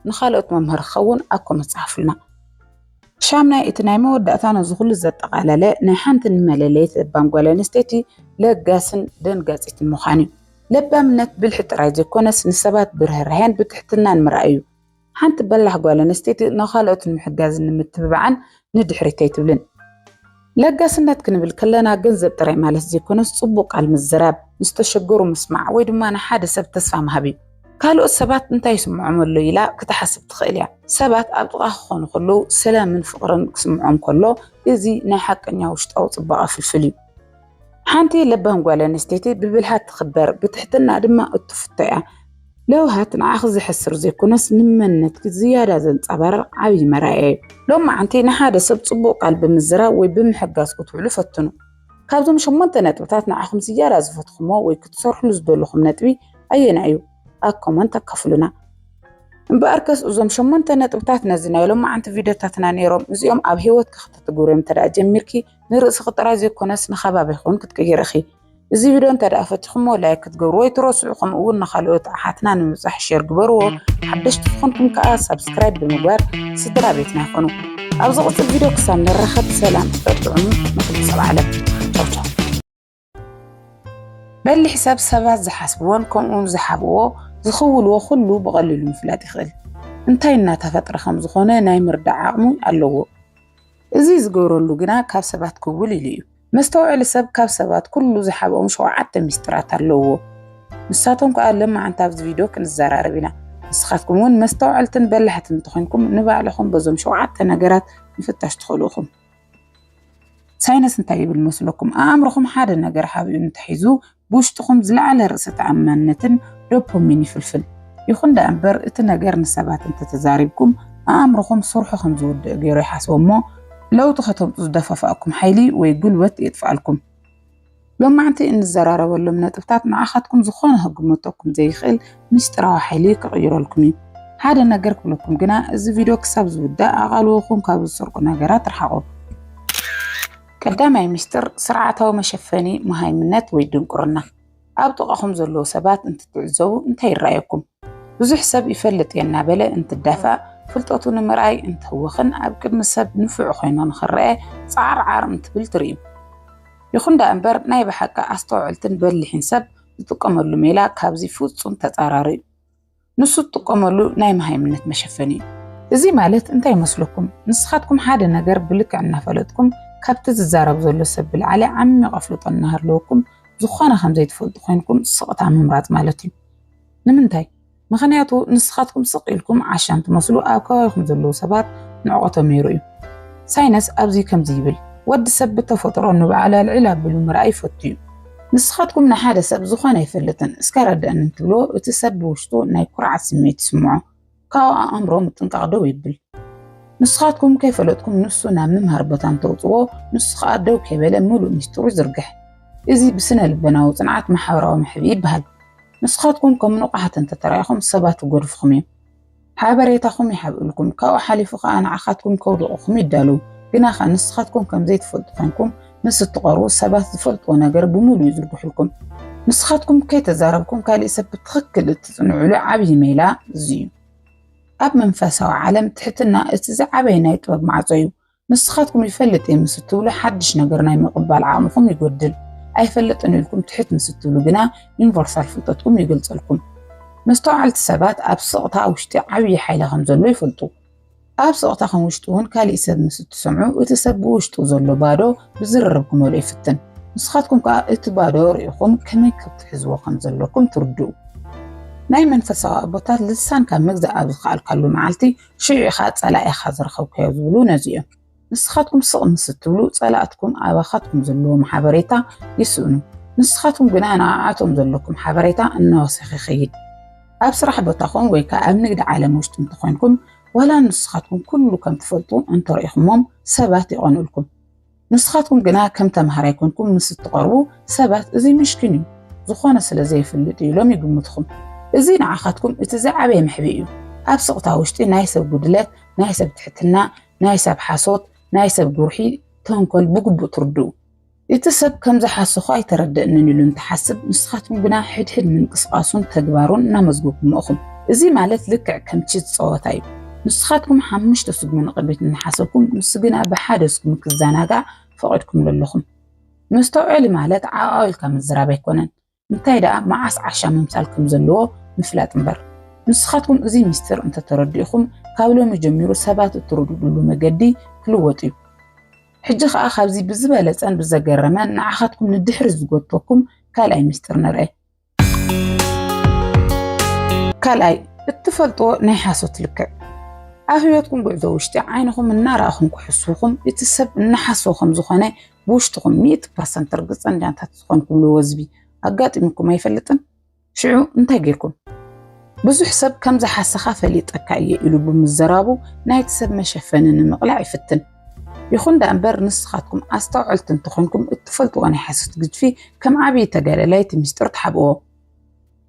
ንኻልኦት መምህር ክኸውን ኣብ ኮመንት ፀሓፉልና ሻምናይ እቲ ናይ መወዳእታ ነዚ ኩሉ ዘጠቓለለ ናይ ሓንቲ ንመለለይት ለባም ጓል ኣንስተይቲ ለጋስን ደንጋፂትን ምዃን እዩ ለባምነት ብልሒ ጥራይ ዘይኮነስ ንሰባት ብርህራሄን ብትሕትናን ምርኣይ እዩ ሓንቲ በላሕ ጓል ኣንስተይቲ ንኻልኦት ንምሕጋዝን ንምትብባዕን ንድሕሪት ኣይትብልን ለጋስነት ክንብል ከለና ገንዘብ ጥራይ ማለት ዘይኮነስ ፅቡቅ ቃል ምዝራብ ምስተሸገሩ ምስማዕ ወይ ድማ ንሓደ ሰብ ተስፋ ምሃብ እዩ ካልኦት ሰባት እንታይ ይስምዖም ኣሎ ኢላ ክትሓስብ ትኽእል እያ ሰባት ኣብ ጥቓ ክኾኑ ከለዉ ሰላምን ፍቕርን ክስምዖም ከሎ እዚ ናይ ሓቀኛ ውሽጣዊ ፅባቐ ፍልፍል እዩ ሓንቲ ለባም ጓል ኣንስተይቲ ብብልሃት ትኽበር ብትሕትና ድማ እትፍቶ እያ ለውሃት ንዓኽ ዝሕስር ዘይኮነስ ንመንነትኪ ዝያዳ ዘንፀባርቕ ዓብይ መርኣያ እዩ ሎማዓንቲ ንሓደ ሰብ ፅቡቅ ቃል ብምዝራብ ወይ ብምሕጋዝ ክትውዕሉ ፈትኑ ካብዞም 8 ነጥብታት ንዓኹም ዝያዳ ዝፈትኹሞ ወይ ክትሰርሕሉ ዝደለኹም ነጥቢ ኣየና እዩ ኣብ ኮመንት ኣካፍሉና እምበኣርከስ እዞም 8 ነጥብታት ነዚ ናይ ሎማዓንቲ ቪድዮታትና ነይሮም እዚኦም ኣብ ሂወትካ ክትትግብሮም ተደኣ ጀሚርኪ ንርእስኺ ጥራይ ዘይኮነስ ንኸባቢኹን ክትቀይር ኢኺ እዚ ቪድዮ እንተደኣ ፈቲኹሞ ላይክ ክትገብሩ ወይ ትረስዑ ከምኡውን ንኻልኦት ኣሓትና ንምብፃሕ ሼር ግበርዎ ሓደሽቲ ዝኾንኩም ከዓ ሰብስክራይብ ብምግባር ስድራ ቤትና ይኹኑ ኣብ ዝቕፅል ቪድዮ ክሳብ ንራኸብ ሰላም ጥዕሙ ንክትሰብ ዓለም ቻው ቻው በሊሕ ሰብ ሰባት ዝሓስብዎን ከምኡውን ዝሓብዎ ዝኽውልዎ ኩሉ ብቐሊሉ ምፍላጥ ይኽእል እንታይ እናተፈጥረ ከም ዝኾነ ናይ ምርዳዕ ዓቕሙ ኣለዎ እዚ ዝገብረሉ ግና ካብ ሰባት ክውል ኢሉ እዩ መስተውዕሊ ሰብ ካብ ሰባት ኩሉ ዝሓብኦም 7 ሚስጥራት ኣለዎ ንሳቶም ከዓ ለማዓንቲ ኣብዚ ቪድዮ ክንዘራረብ ኢና ንስኻትኩም እውን መስተውዕልትን በላሕትን እንትኾንኩም ንባዕልኹም በዞም 7 ነገራት ምፍታሽ ትኽእሉ ኢኹም ሳይንስ እንታይ ይብል መስለኩም ኣእምሮኹም ሓደ ነገር ሓቢኡ እንተሒዙ ብውሽጥኹም ዝለዓለ ርእሰ ተኣማንነትን ዶፓሚን ይፍልፍል ይኹን ዳ እምበር እቲ ነገር ንሰባት እንተተዛሪብኩም ኣእምሮኹም ስርሑ ከም ዝውድእ ገይሩ ይሓስቦ እሞ ለውጡ ከተምጡ ዝደፋፍኣኩም ሓይሊ ወይ ጉልበት የጥፍኣልኩም ሎማዓንቲ እንዘራረበሎም ነጥብታት ንዓኻትኩም ዝኾነ ህግመተኩም ዘይኽእል ምስጢራዊ ሓይሊ ክቕይረልኩም እዩ ሓደ ነገር ክብለኩም ግና እዚ ቪድዮ ክሳብ ዝውዳእ ኣቓልቦኹም ካብ ዝሰርቁ ነገራት ርሓቑ ቀዳማይ ምስጢር ስርዓታዊ መሸፈኒ መሃይምነት ወይ ድንቁርና ኣብ ጥቓኹም ዘለዉ ሰባት እንትትዕዘቡ እንታይ ይረኣየኩም ብዙሕ ሰብ ይፈልጥ እየ እናበለ እንትዳፋእ ፍልጠቱ ንምርኣይ እንትህወኽን ኣብ ቅድሚ ሰብ ንፉዕ ኮይኑ ንኽረአ ፃዕርዓር እንትብል ትርእዩ ይኹን ዳ እምበር ናይ ብሓቂ ኣስተውዕልትን በሊሕን ሰብ ዝጥቀመሉ ሜላ ካብዚ ፍጹም ተፃራሪ እዩ ንሱ ዝጥቀመሉ ናይ መሃይምነት መሸፈኒ እዩ እዚ ማለት እንታይ ይመስለኩም ንስኻትኩም ሓደ ነገር ብልክዕ እናፈለጥኩም ካብቲ ዝዛረብ ዘሎ ሰብ ብልዓሊ ዓሚቕ ኣፍልጦ እናሃለወኩም ዝኾነ ከም ዘይትፈልጡ ኮይንኩም ስቕታ ምምራፅ ማለት እዩ ንምንታይ ምኽንያቱ ንስኻትኩም ስቕ ኢልኩም ዓሻም ትመስሉ ኣብ ከባቢኹም ዘለዉ ሰባት ንዕቐቶም ነይሩ እዩ ሳይንስ ኣብዚ ከምዚ ይብል ወዲ ሰብ ብተፈጥሮ ንባዕሉ ልዕል ኣቢሉ ምርኣይ ይፈቱ እዩ ንስኻትኩም ንሓደ ሰብ ዝኾነ ይፈልጥን እስካ ረድአኒ እንትብሎ እቲ ሰብ ብውሽጡ ናይ ኩርዓት ስምዒት ይስምዖ ካብኡ ኣእምሮ ምጥንቃቕ ደው ይብል ንስኻትኩም ከይፈለጥኩም ንሱ ናብ ምምሃር ቦታ እንተውፅዎ ንሱ ከዓ ደው ከይበለ ምሉእ ሚስጥሩ ይዝርግሕ እዚ ብስነ ልበናዊ ፅንዓት ማሕበራዊ ምሕቢ ይበሃል ንስኻትኩም ከም ንቑሓት እንተተራእኹም ሰባት ይጎድፍኹም እዮም ሓበሬታኹም ይሓብኡልኩም ካብኡ ሓሊፉ ከዓ ንዓኻትኩም ከውድቑኹም ይዳለዉ ግና ኸ ንስኻትኩም ከም ዘይትፈልጡ ኮይንኩም ምስ እትቐርቡ ሰባት ዝፈልጥዎ ነገር ብምሉእ ይዝርግሑልኩም ንስኻትኩም ከይተዛረብኩም ካሊእ ሰብ ብትኽክል እትፅንዕሉ ዓብዪ ሜላ እዚ እዩ ኣብ መንፈሳዊ ዓለም ትሕትና እቲ ዝዓበየ ናይ ጥበብ ማዕፆ እዩ ንስኻትኩም ይፈልጥ እየ ምስ እትብሉ ሓድሽ ነገር ናይ ምቕባል ዓቕምኹም ይጎድል ኣይፈልጥን ኢልኩም ትሕት ምስ እትብሉ ግና ዩኒቨርሳል ፍልጠትኩም ይገልፀልኩም መስተውዓልቲ ሰባት ኣብ ስቕታ ውሽጢ ዓብዪ ሓይሊ ከም ዘሎ ይፈልጡ ኣብ ስቕታ ከም ውሽጡ እውን ካሊእ ሰብ ምስ እትሰምዑ እቲ ሰብ ብውሽጡ ዘሎ ባዶ ብዝርርብ ክመልኦ ይፍትን ንስኻትኩም ከዓ እቲ ባዶ ርኢኹም ከመይ ክትሕዝዎ ከም ዘለኩም ትርድኡ ናይ መንፈሳዊ ኣቦታት ልሳን ካብ ምግዛእ ኣብ ዝከኣልካሉ መዓልቲ ሽዑኻ ፀላኢኻ ዝረኸብካዮ ዝብሉ ነዚኦም ንስኻትኩም ስቕ ምስ እትብሉ ፀላእትኩም ኣባኻትኩም ዘለዎም ሓበሬታ ይስእኑ ንስኻትኩም ግና ንዓዓቶም ዘለኩም ሓበሬታ እናወሰኺ ይኸይድ ኣብ ስራሕ ቦታኹም ወይ ከዓ ኣብ ንግዲ ዓለም ውሽጢ እንትኾንኩም ወላ ንስኻትኩም ኩሉ ከም ትፈልጡ እንተሪኢኹሞም ሰባት ይቐንኡልኩም ንስኻትኩም ግና ከም ተምሃራይ ኮይንኩም ምስ እትቐርቡ ሰባት እዚ ምሽኪን እዩ ዝኾነ ስለ ዘይፍልጥ ኢሎም ይግምትኹም እዚ ንዓኻትኩም እቲ ዝዓበየ ምሕቢ እዩ ኣብ ስቕታ ውሽጢ ናይ ሰብ ጉድለት ናይ ሰብ ትሕትና ናይ ሰብ ሓሶት ናይ ሰብ ጉርሒ ተንኮል ብግቡእ ትርድኡ እቲ ሰብ ከም ዝሓስኹ ኣይተረድእንን ኢሉ እንትሓስብ ንስኻትኩም ግና ሕድሕድ ምንቅስቓሱን ተግባሩን እናመዝጉብኩም ኢኹም እዚ ማለት ልክዕ ከም ቺት ፀወታ እዩ ንስኻትኩም 5 ስጉም ንቕድሚት እናሓሰብኩም ንሱ ግና ብሓደ ስጉም ክዘናጋዕ ፈቒድኩም ዘለኹም መስተውዕሊ ማለት ዓቋኢልካ ምዝራብ ኣይኮነን እንታይ ደኣ መዓስ ዓሻ ምምሳል ከም ዘለዎ ምፍላጥ እምበር ንስኻትኩም እዚ ሚስጥር እንተተረዲእኹም ካብ ሎሚ ጀሚሩ ሰባት እትረድኡሉ መገዲ ክልወጥ እዩ ሕጂ ከዓ ካብዚ ብዝበለፀን ብዘገረመን ንዓኻትኩም ንድሕሪ ዝጎተኩም ካልኣይ ሚስጥር ንርአ ካልኣይ እትፈልጥዎ ናይ ሓሶት ልክዕ ኣብ ህይወትኩም ጉዕዞ ውሽጢ ዓይንኹም እናረኣኹም ክሕስኹም እቲ ሰብ እናሓስቦ ከም ዝኾነ ብውሽጥኹም 100% ርግፀን ዳንታት ዝኾንኩምሉ ወዝቢ ኣጋጢምኩም ኣይፈልጥን ሽዑ እንታይ ጌርኩም ብዙሕ ሰብ ከም ዝሓሰኻ ፈሊጠካ እየ ኢሉ ብምዝራቡ ናይቲ ሰብ መሸፈኒ ንምቕላዕ ይፍትን ይኹን ዳእምበር ንስኻትኩም ኣስተውዕልቲ እንትኾንኩም እትፈልጥዎ ናይ ሓሶት ግድፊ ከም ዓብዪ ተጋዳላይቲ ሚስጥር ትሓብእዎ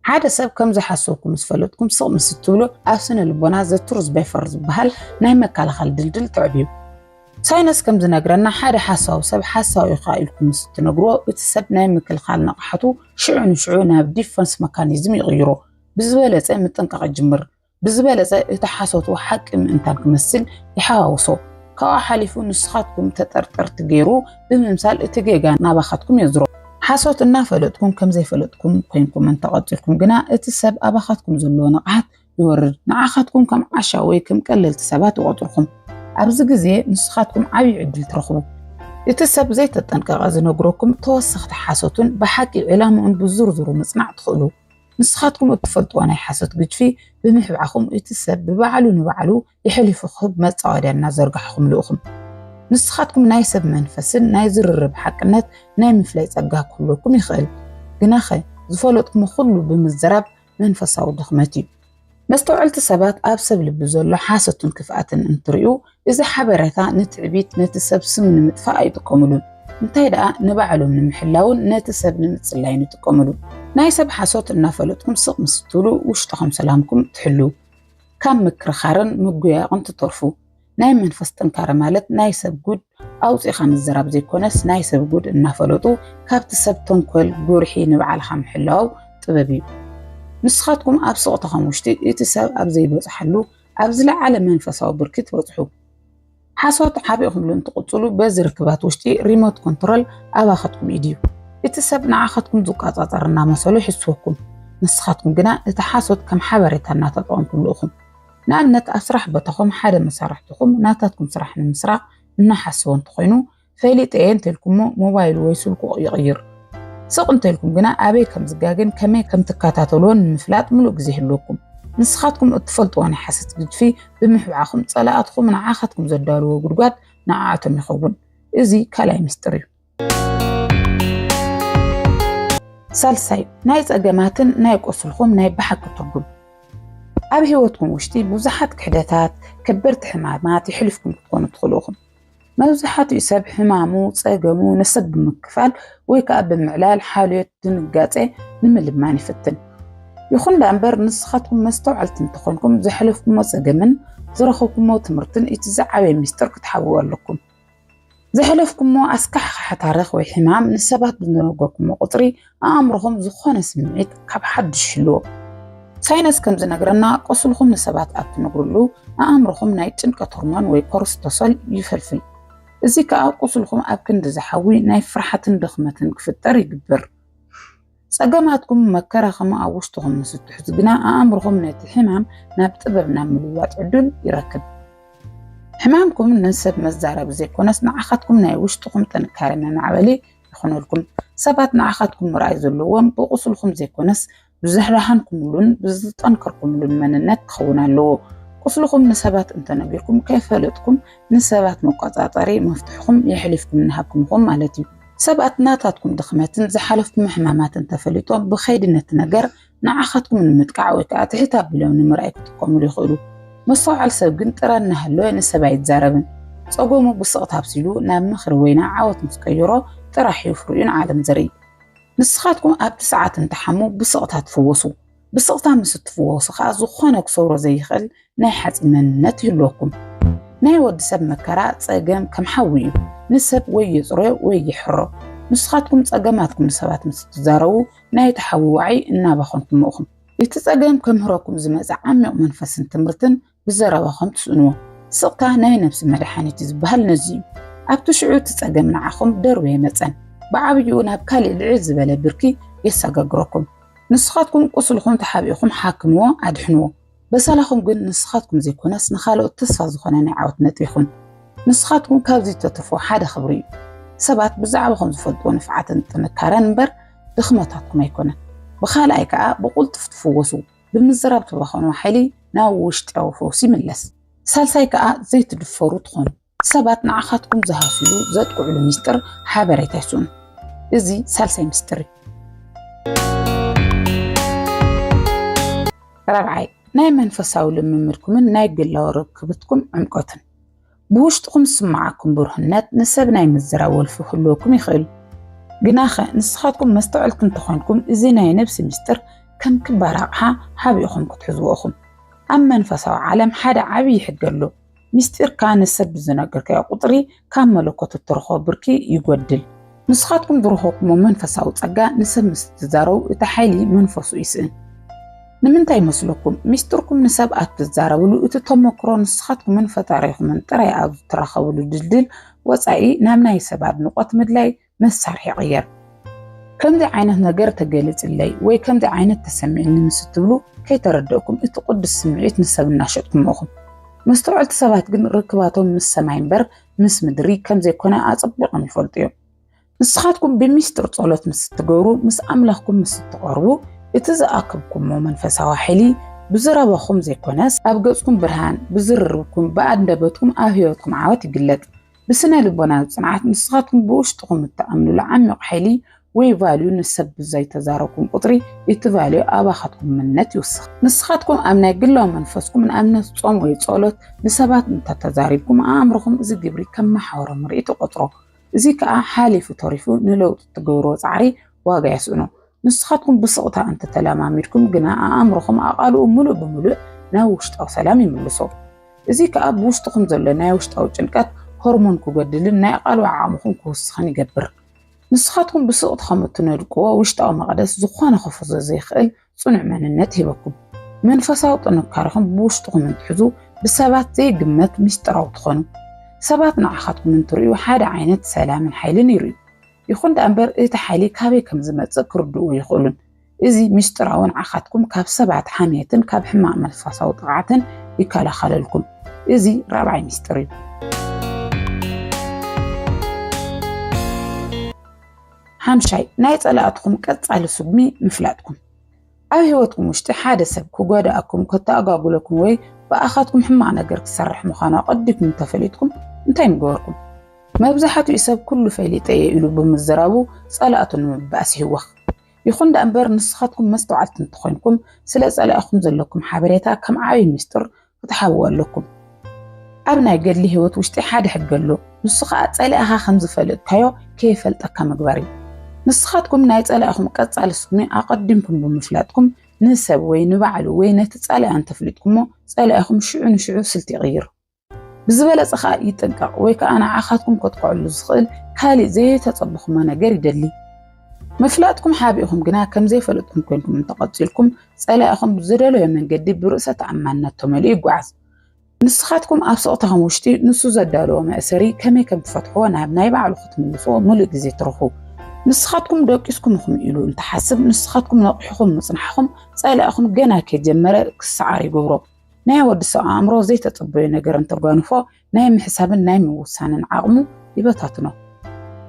ሓደ ሰብ ከም ዝሓሰብኩም ዝፈለጥኩም ስቕ ምስ እትብሎ ኣብ ስነ ልቦና ዘትሩዝ ባይፈር ዝበሃል ናይ መከላኸሊ ድልድል ተዕብዩ ሳይንስ ከም ዝነግረና ሓደ ሓሳዊ ሰብ ሓሳዊ ኢኻ ኢልኩም ምስ እትነግርዎ እቲ ሰብ ናይ ምክልኻል ነቕሓቱ ሽዑ ንሽዑ ናብ ዲፈንስ መካኒዝም ይቕይሮ ብዝበለፀ ምጥንቃቕ ይጅምር ብዝበለፀ እቲ ሓሶቱ ሓቂ ምእንታን ክመስል ይሓዋውሶ ካብኡ ሓሊፉ ንስኻትኩም ተጠርጠርቲ ገይሩ ብምምሳል እቲ ጌጋ ናባኻትኩም የዝሮ ሓሶት እናፈለጥኩም ከም ዘይፈለጥኩም ኮይንኩም እንተቐፂልኩም ግና እቲ ሰብ ኣባኻትኩም ዘለዎ ነቕሓት ይወርድ ንዓኻትኩም ከም ዓሻ ወይ ከም ቀለልቲ ሰባት ይቆጥርኩም ኣብዚ ግዜ ንስኻትኩም ዓብዪ ዕድል ትረኽቡ እቲ ሰብ ዘይተጠንቀቐ ዝነግረኩም ተወሰኽቲ ሓሶቱን ብሓቂ ዕላምኡን ብዝርዝሩ ምጽናዕ ትኽእሉ ንስኻትኩም እትፈልጥዎ ናይ ሓሶት ግድፊ ብምሕብዓኹም እቲ ሰብ ብባዕሉ ንባዕሉ ይሕሊፉ ክህብ መፃወድያ እናዘርጋሕኹም ልእኹም ንስኻትኩም ናይ ሰብ መንፈስን ናይ ዝርርብ ሓቅነት ናይ ምፍላይ ፀጋ ክህልወኩም ይኽእል ግና ኸ ዝፈለጥኩም ኩሉ ብምዝራብ መንፈሳዊ ድኽመት እዩ መስተውዕልቲ ሰባት ኣብ ሰብ ልቢ ዘሎ ሓሶትን ክፍኣትን እንትርእዩ እዚ ሓበሬታ ንትዕቢት ነቲ ሰብ ስም ንምጥፋእ ኣይጥቀሙሉን እንታይ ደኣ ንባዕሎም ንምሕላውን ነቲ ሰብ ንምፅላይን ይጥቀሙሉ ናይ ሰብ ሓሶት እናፈለጥኩም ስቕ ምስ ትብሉ ውሽጥኹም ሰላምኩም ትሕሉ ካብ ምክርኻርን ምጉያቕን ትተርፉ ናይ መንፈስ ጥንካረ ማለት ናይ ሰብ ጉድ ኣውፂኻ ምዝራብ ዘይኮነስ ናይ ሰብ ጉድ እናፈለጡ ካብቲ ሰብ ተንኮል ጉርሒ ንባዕልኻ ምሕላው ጥበብ እዩ ንስኻትኩም ኣብ ስቕትኹም ውሽጢ እቲ ሰብ ኣብ ዘይበፅሓሉ ኣብ ዝለዓለ መንፈሳዊ ብርኪ ትበፅሑ ሓሶት ሓቢእኹምሉ እንትቕፅሉ በዚ ርክባት ውሽጢ ሪሞት ኮንትሮል ኣባኻትኩም ኢድዩ እቲ ሰብ ንዓኻትኩም ዝቆፃፀር እናመሰሉ ይሕስወኩም ንስኻትኩም ግና እቲ ሓሶት ከም ሓበሬታ እናተጠቐምኩሉ ኢኹም ንኣብነት ኣብ ስራሕ ቦታኹም ሓደ መሳርሕትኹም ናታትኩም ስራሕ ንምስራቅ እናሓስቦ እንተኮይኑ ፈሊጥ እየ እንተልኩሞ ሞባይል ወይ ስልኩ ይቕይር ስቕ እንተልኩም ግና ኣበይ ከም ዝጋግን ከመይ ከም ትከታተልዎን ንምፍላጥ ሙሉእ ግዜ ይህልወኩም ንስኻትኩም እትፈልጥዎ ናይ ሓሶት ግድፊ ብምሕብዓኹም ፀላእትኩም ንዓኻትኩም ዘዳልዎ ጉድጓድ ንዓዓቶም ይኸውን እዚ ካልኣይ ምስጢር እዩ ሳልሳይ ናይ ፀገማትን ናይ ቆስልኩም ናይ ብሓቂ ትርጉም ኣብ ህይወትኩም ውሽጢ ብዙሓት ክሕደታት ከበድቲ ሕማማት ይሕልፍኩም ክትኮኑ ትኽእሉ ኢኹም መብዛሕትኡ ሰብ ሕማሙ ፀገሙ ንሰብ ብምክፋል ወይ ከዓ ብምዕላል ሓልዮት ድንጋፄ ንምልማን ይፍትን ይኹን ዳእምበር ንስኻትኩም መስተውዕልቲ እንትኾንኩም ዘሕለፍኩሞ ፀገምን ዝረኸብኩሞ ትምህርትን እቲ ዝዓበየ ምስጢር ክትሓብኡ ኣለኩም ዘሕለፍኩሞ ኣስካሕካ ታሪኽ ወይ ሕማም ንሰባት ብዝነገርኩሞ ቁፅሪ ኣእምሮኹም ዝኾነ ስምዒት ካብ ሓድሽ ይህልዎ ሳይንስ ከም ዝነግረና ቆስልኩም ንሰባት ኣብ ትነግርሉ ኣእምሮኹም ናይ ጭንቀት ሆርሞን ወይ ኮርቲሶል ይፈልፍል እዚ ከዓ ቆስልኩም ኣብ ክንዲ ዝሓዊ ናይ ፍርሓትን ድኽመትን ክፍጠር ይግብር ፀገማትኩም መከራኸማ ኣብ ውሽጥኹም ምስ ትሕዙ ግና ኣእምሮኹም ነቲ ሕማም ናብ ጥበብ ናብ ምልዋጥ ዕድል ይረክብ ሕማምኩም ንሰብ መዛረብ ዘይኮነስ ንዓኻትኩም ናይ ውሽጥኹም ጥንካረ መማዕበሊ ይኾነልኩም ሰባት ንዓኻትኩም ምርኣይ ዘለዎም ብቁስልኩም ዘይኮነስ ብዝሕራሓንኩምሉን ብዝጠንከርኩምሉን መንነት ክኸውን ኣለዎ ቁስልኩም ንሰባት እንተነጊርኩም ከይፈለጥኩም ንሰባት መቆፃፀሪ መፍትሕኩም የሕሊፍኩም ንሃብኩምኹም ማለት እዩ ሰባት ናታትኩም ድኽመትን ዝሓለፍኩም ሕማማትን ተፈሊጦም ብኸይዲ ነቲ ነገር ንዓኻትኩም ንምጥቃዕ ወይ ከዓ ትሕት ኣቢሎም ንምርኣይ ክጥቀሙሉ ይኽእሉ መስተውዓል ሰብ ግን ጥረ እናሃለወ ንሰብ ኣይዛረብን ፀጎሙ ብስቕታ ኣብሲሉ ናብ ምኽሪ ወይ ናብ ዓወት ምስ ቀይሮ ጥራሕ እዩ ፍርኡን ዓለም ዘርኢ ንስኻትኩም ኣብቲ ሰዓት እንትሓሙ ብስቕታ ትፍወሱ بسقطة مستفوص خاص وخانك صورة زي خل ناحت مننت يلوكم ناي ود سب مكرات صقام كم حويو نسب ويزرو ويحرو نسخاتكم صقاماتكم نسبات مستزارو ناي تحوي وعي إنا بخونكم مخم يتصقام كم هراكم زمازع عمق منفس تمرتن بزرابخم تسنو سقطة ناي نفس مدحاني تزبهل نزيم أبتو شعور تتصقام معاكم دروي متن بعبيونا بكالي العز بلا بركي يساقاقركم نسخاتكم قصلكم تحابيكم حاكموا عدحنوا بس لكم قل نسخاتكم زي كوناس نخالو التصفى زخونا نعاوت نتبيخون نسخاتكم كابزي تطرفوا حدا خبري سبات بزعبكم زفلتوا نفعات تنكارن بر دخمتاتكم يكونا بخال ايكا بقول تفتفوسوا بمزراب تبخونوا حالي ناوشت او فوسي ملس سالسا ايكا زي تدفورو تخون سبات نعخاتكم زهاسلو زادكو علو ميستر حابري تايسون ازي سالساي مستري رابعاي ناي منفساو لممركم ناي قلاو ركبتكم عمقوتن بوشتكم سمعاكم برهنات نسب ناي مزراول فخلوكم يخيل قناخة نسخاتكم مستعلكم تخونكم ازي ناي نفس مستر كم كباراقها حابيخم كتحزوخم أما منفساو عالم حدا عبي يحقلو مستر كان نسب زناقر كي قطري كان ملوكوت الترخو بركي يقودل نسخاتكم دروخوكم ومنفساو تسقا نسب مستزارو يتحيلي منفسو يسئن نمنتاي مسلوكم مستركم نسب أتزارولو اتتمكرو نسخاتكم من فتاريخ من تراي أو ترخولو دلدل وصعي نامناي سباب نقاط مدلاي مسارحي غير كم دي عينه نقر تقالت اللي وي كم دي عينه تسمعين نمستبلو كي تردوكم اتقد السمعيت نسب الناشطكم موخم مستوعلت سبات قن ركباتهم من السماعين بر مس مدري كم زي كنا أطبقهم يفولتيو نسخاتكم بمستر طولت مستقورو مس أملاخكم مستقربو اتزاقبكم ومنفساو حلي بزرابخم زي كوناس أبقصكم برهان بزرربكم بأدبتكم أهيوتكم عوات يقلت بسنة لبنات صنعات نسخاتكم بوشتكم التأمل العمق حلي ويفاليو نسب زي تزاركم قطري يتفاليو أباخاتكم من نت يوسخ نسخاتكم أمنا يقلوا منفسكم من أمنا صوم ويتصولت نسبات تتزاربكم أمركم زي قبري كم محاورة مرئيتو قطرو زي كأ حالي فتوريفو نلو تتقورو زعري واقع يسونو نسخاتكم بسقطة أنت تلاماميركم قناء أمركم أقالوا ملو بملو ناوشت أو سلامي ملسو زي كأ بوشتكم زلو ناوشت أو جنكات هرمونكو قدلن ناقالوا عامكم كوسخان يقبر نسخاتكم بسقط خمتنا القوة وشتاو مقدس زخوانا خفظ زي خيل صنع من النت هبكم منفساو طنكاركم بوشتكم انتحزو بسبات زي قمت مستراو تخونو سبات نعخاتكم انتريو حاد عينت سلام حيلين يريد يخون دأنبر إتحالي كابي كم زمت كردو يخولن إزي مستراون عخاتكم كاب سبعة حاميتن كاب حماء منفساو طغعتن يكالا خلالكم إزي رابعي مستريو حامشاي نايت ألاقتكم كتس على سبمي مفلاتكم أو هيوتكم وشتي حادة سبكو قاداءكم كتاقاقو لكم وي بأخاتكم حما نقر كسرح مخانا قدكم تفليتكم انتاي مقوركم ما بزحاتو يساب كل فايليت يقلو بمزرابو سألاقتن مبأسي هوخ يخون دا أنبار نسخاتكم مستوعلتن تخوينكم سلا سألاقكم زلكم حابريتا كم عاوي مستر فتحاول لكم أبنا يقال لي هيوت وشتي حادة حقالو نسخات سألاقها خمز فلت كايو كيف فلتكا مقباري نسخاتكم نايت ألاقكم كتس على سبمي أقدمكم بمفلاتكم نسب وين نبعلو وين تتسأل عن تفليتكم سألاقكم شعو سلتي غير بزبالة سخاء يتنقع ويكا أنا عاخاتكم كتقعوا اللزخيل كالي زي تطبخ ما نقاري دلي مفلاتكم حابئكم قناها كم زي فلتكم كونكم انتقدتلكم سألاقكم بزرالو يمن قدي برؤسة عمانا تمالي قعز نسخاتكم أبسطهم وشتي نسو زدالو ومأسري كمي كم تفتحوا نابناي بعلو ختم اللصو ملق زي ترخو نسخاتكم دوكيسكم خم إلو انت حسب نسخاتكم نقحكم مصنحكم سألاقكم قنا كجمرة كسعاري قبرو ناي ودسا أمرو زي تطبي نقر انت قانفو ناي محسابا ناي موسانا عقمو يبتاتنا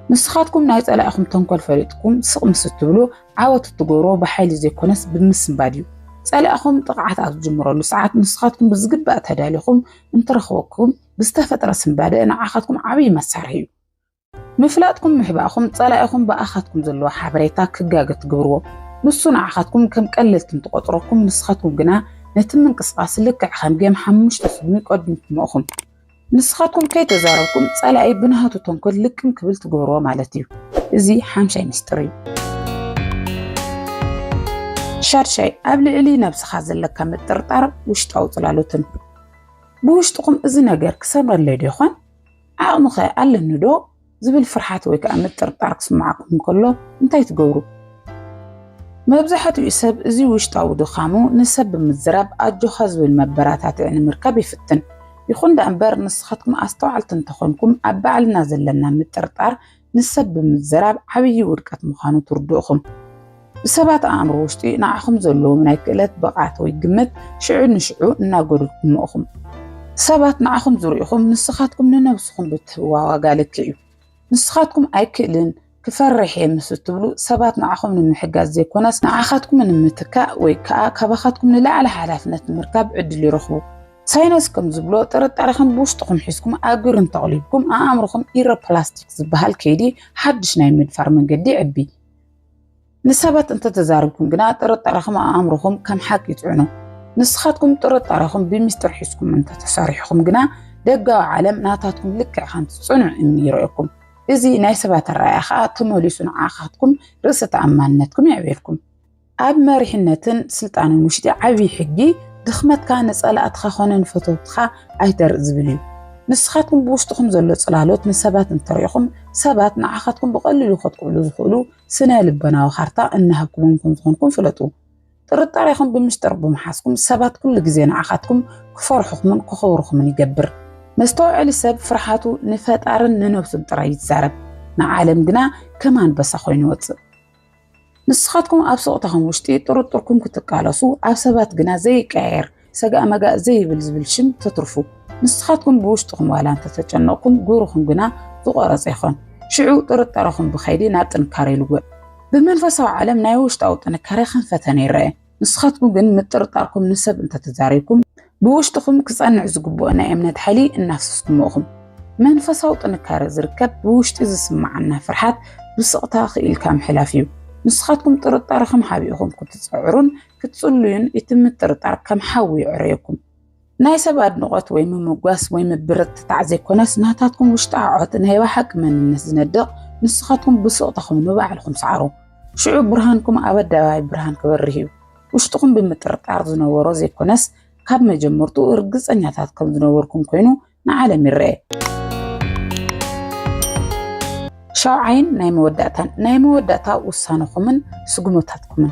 نسخاتكم ناي سألاقكم تنقل فريدكم سقم ستبلو عاوة تقورو بحالي زي كونس بمسن باديو سألاقكم طقعات أتجمرو لساعات نسخاتكم بزقد بقى تداليكم انترخوكم بستفت رسم بادئ نعاقاتكم عبي مساريو مفلاتكم محباكم طلائكم بأخاتكم زلوا حبريتا كغاغ تغبروا نسون عخاتكم كم قللتم تقطركم نسخاتكم غنا نتمن قصقاس لك خمجم حمش تسمي قدمكم نسخاتكم كي تزاركم طلائي بنهاتو تنكل لكم كبل تغبروا مالتي ازي حامشاي مستري شارشاي قبل إلي نفس خازل لك مترطر وشتاو طلالوتن بوشتقم إذن أجر كسر اللي ديخون عقمخي قال الندو زبل فرحات ويكا مترطر كسمعكم كله انتي تقورو مبزحة يسب إزي وشتاو دخامو نسب مزراب أجو خزو المبراتات يعني مركب يفتن يخون دا أنبار نسختكم أستوعلتن تخونكم أبعل نازل لنا مترطر نسب مزراب عبي وركات مخانو تردوخم بسبات أمر وشتي نعخم زلو من أكلت بقعت ويقمت شعو نشعو ناقولكم مؤخم سبات نعخم زريخم نسخاتكم ننوسخم بتوا وقالت كيو نسخاتكم أكلن كفرح يمستبلو سبات نعخم نمحقاز زي كوناس نعخاتكم من متكاء ويكاء كبخاتكم نلا على حلافنة مركب عدلي رخبو ساينسكم زبلو ترد تاريخم بوشتقم حيسكم أقرن تغليبكم أمركم إيرا بلاستيك زبهال كيدي حدش نايمين فرمن قدي عبي نسبت انت تزاربكم قنا ترد تاريخم أمركم كم حق يتعنو نسخاتكم ترد تاريخم بمستر حيسكم انت تساريحكم قنا دقاو عالم ناتاتكم لك عخان تصنع إني رأيكم إزي نايسبات الرأيخة تموليسون عاخاتكم رسة عمانتكم يعبيركم أب مريحنتن سلطان المشتي عبي حقي دخمت كان نسألة أتخاخونا فتوتخا أيدر زبليو نسخاتكم بوشتكم زلو صلالوت نسبات انتريخم سبات نعاخاتكم بقللو خطكم لزخولو سنة لبنا وخارطة إنها كمونكم تخونكم فلتو ترد تاريخم بمشتر بمحاسكم سبات كل جزين عاخاتكم كفرحكم من كخوركم يقبر مستوعب السبب فرحاتو نفات أرن ننوبس الدرايت زارب نعالم قنا كمان بس أخوين واتسب نسخاتكم أبسوطهم وشتي ترطركم كتقالسو أبسبات قنا زي كاير ساقا مقا زي بالزبلشم تطرفو نسخاتكم بوشتكم ولا انت تتجنقكم قوركم قنا تقارس إخوان شعو ترطركم بخيدي نابتن كاري لقوة بمنفسو عالم نايوشت أو تنكاري خنفتاني رأي نسخاتكم قن مترطركم نسب انت تزاريكم بوشتكم كصنع زقبونا امنت حلي النفسكم موخم منفسو تنكار زركب بوشت إذا سمعنا فرحات بسقطا خيل كام حلافيو نسخاتكم ترطار خم حابيكم كتتصعرون كتصلون يتم الترطار كم حاوي عريكم ناي سباد نقط ويم مقواس ويم برد تعزي كوناس نهاتاتكم وشتاعات نهيوا حق من الناس ندق نسخاتكم بسقطاكم نباعلكم سعرو شعوب برهانكم أبدا برهان كبرهيو وشتكم بمترطار زنورو زي كوناس كاب مجمرتو ارقص انياتاتكم زنوركم كوينو نعالم الرأي شاعين ناي موداتا وسانكم سقمتاتكم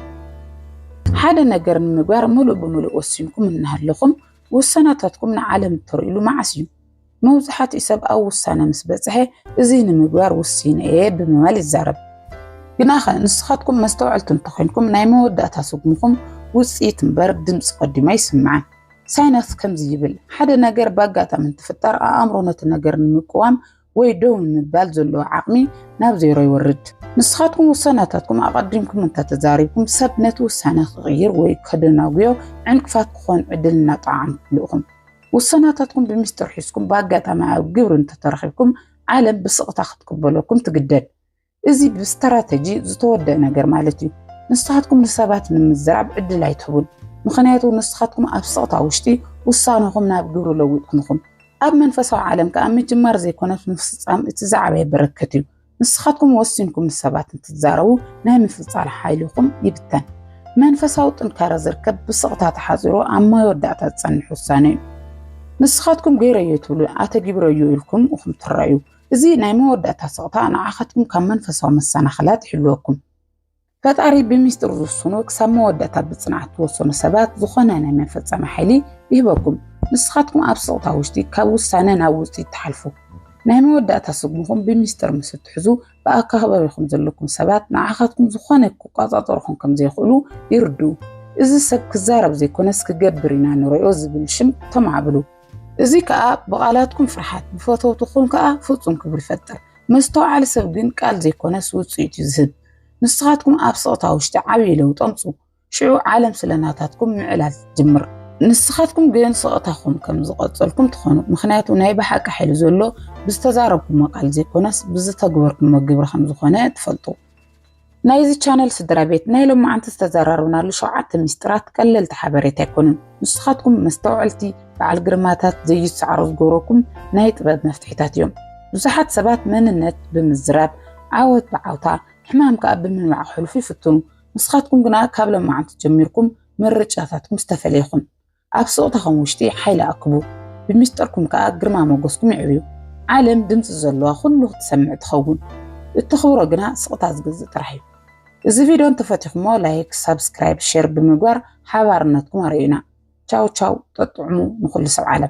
حدا نجر مغوار ملو بملو وسينكم نهلكم وساناتاتكم نعالم التريلو معسيو موزحات إساب أو وسانا مسبتحي إزين مغوار وسين إيه بممال الزارب بناخا نسخاتكم مستوعلتن تخينكم ناي موداتا سقمكم وسيت مبارب دمس قدما يسمعان ساينس كم زيبل حدا نجر باقاتا من تفتر أمرنا تنجر المقوام ويدون مبال زلو عقمي ناب زيرو يورد نسخاتكم وساناتاتكم أقدمكم انت تزاريكم سبنت وسانات غير ويكدناويو عنك فاتكم عدلنا طعام لكم وساناتاتكم بمستر حيسكم باقاتا مع قبر انت ترخيبكم عالم بسقط أخذكم تقدد إزي باستراتيجي زتودع نجر مالتي نسخاتكم نسابات من الزرع عدل يتحبون مخنياتو نسخاتكم أبسطة وشتي وصانكم ناب قبرو لويتكمكم أب منفسو عالم كأمي جمار زي كونت نفسام اتزعبه بركتيو نسخاتكم وصينكم السبات تتزارو نايم في الصالح حيلكم يبتن منفسو تنكار زركب بسقطة تحازرو أما يودعتا تصنحو الثاني نسخاتكم غير يتولو أتجيب رأيو لكم وخم ترأيو إزي نايم ودعتا سقطة أنا عاختكم كم منفسو مسانا خلات حلوكم فتعري بميستر الصنوك سمو ودعتا بصناعة وصنو سبات زخونا نايم في السماحيلي يهبكم نسخاتكم أبسطة وشتي كاوسانا ناوستي تحلفو نايم ودعتا سقمكم بميستر مستحزو بأكهبا بيخم زلكم سبات نعاختكم زخونا كوكازا طرخون كم زي خلو يردو إذا سب كزارب زي كونس كجبرينا نريوز بالشم تمعبلو إذا كأ بقالاتكم فرحات بفوتو تخون كأ فوتون كبر فتر مستوى على سبقين قال زي كونس وتصيت يزهد نسخاتكم أبسطة وشتي عبيلة وتنصو شعو عالم سلاناتاتكم معلات جمر نسخاتكم جين سقطاكم كم زقطلكم تخونوا مخنياتو نايبة حكا حلو زولو بستزاربكم مقال زي كونس بزتقبركم مقبر خمزو خونات تفلطو نايزي channel سدرا بيت نايلو ما عن تستزاررونا لشعات مسترات قلل تحبريت يكونن نسخاتكم مستوعلتي بعل قرماتات زي سعروز قوروكم ناي طباب مفتحيتات يوم بزحات سبات من النت بمزراب عاوت بعوتا حمام كأب من مع حلفي فتون نسخاتكم قنا كابل معن تجميركم من رجعاتكم استفليخن أبسوطهم وشتي حيلة أكبو بمستركم كأجرما موجسكم عيو عالم دمت الزلوا كله تسمع تخون التخورة قنا سقطات جزء ترحيب إذا فيديو انت فاتحكم لايك سبسكرايب شير بمقوار حوارنتكم رأينا تشاو تشاو تطعموا نخلص العالم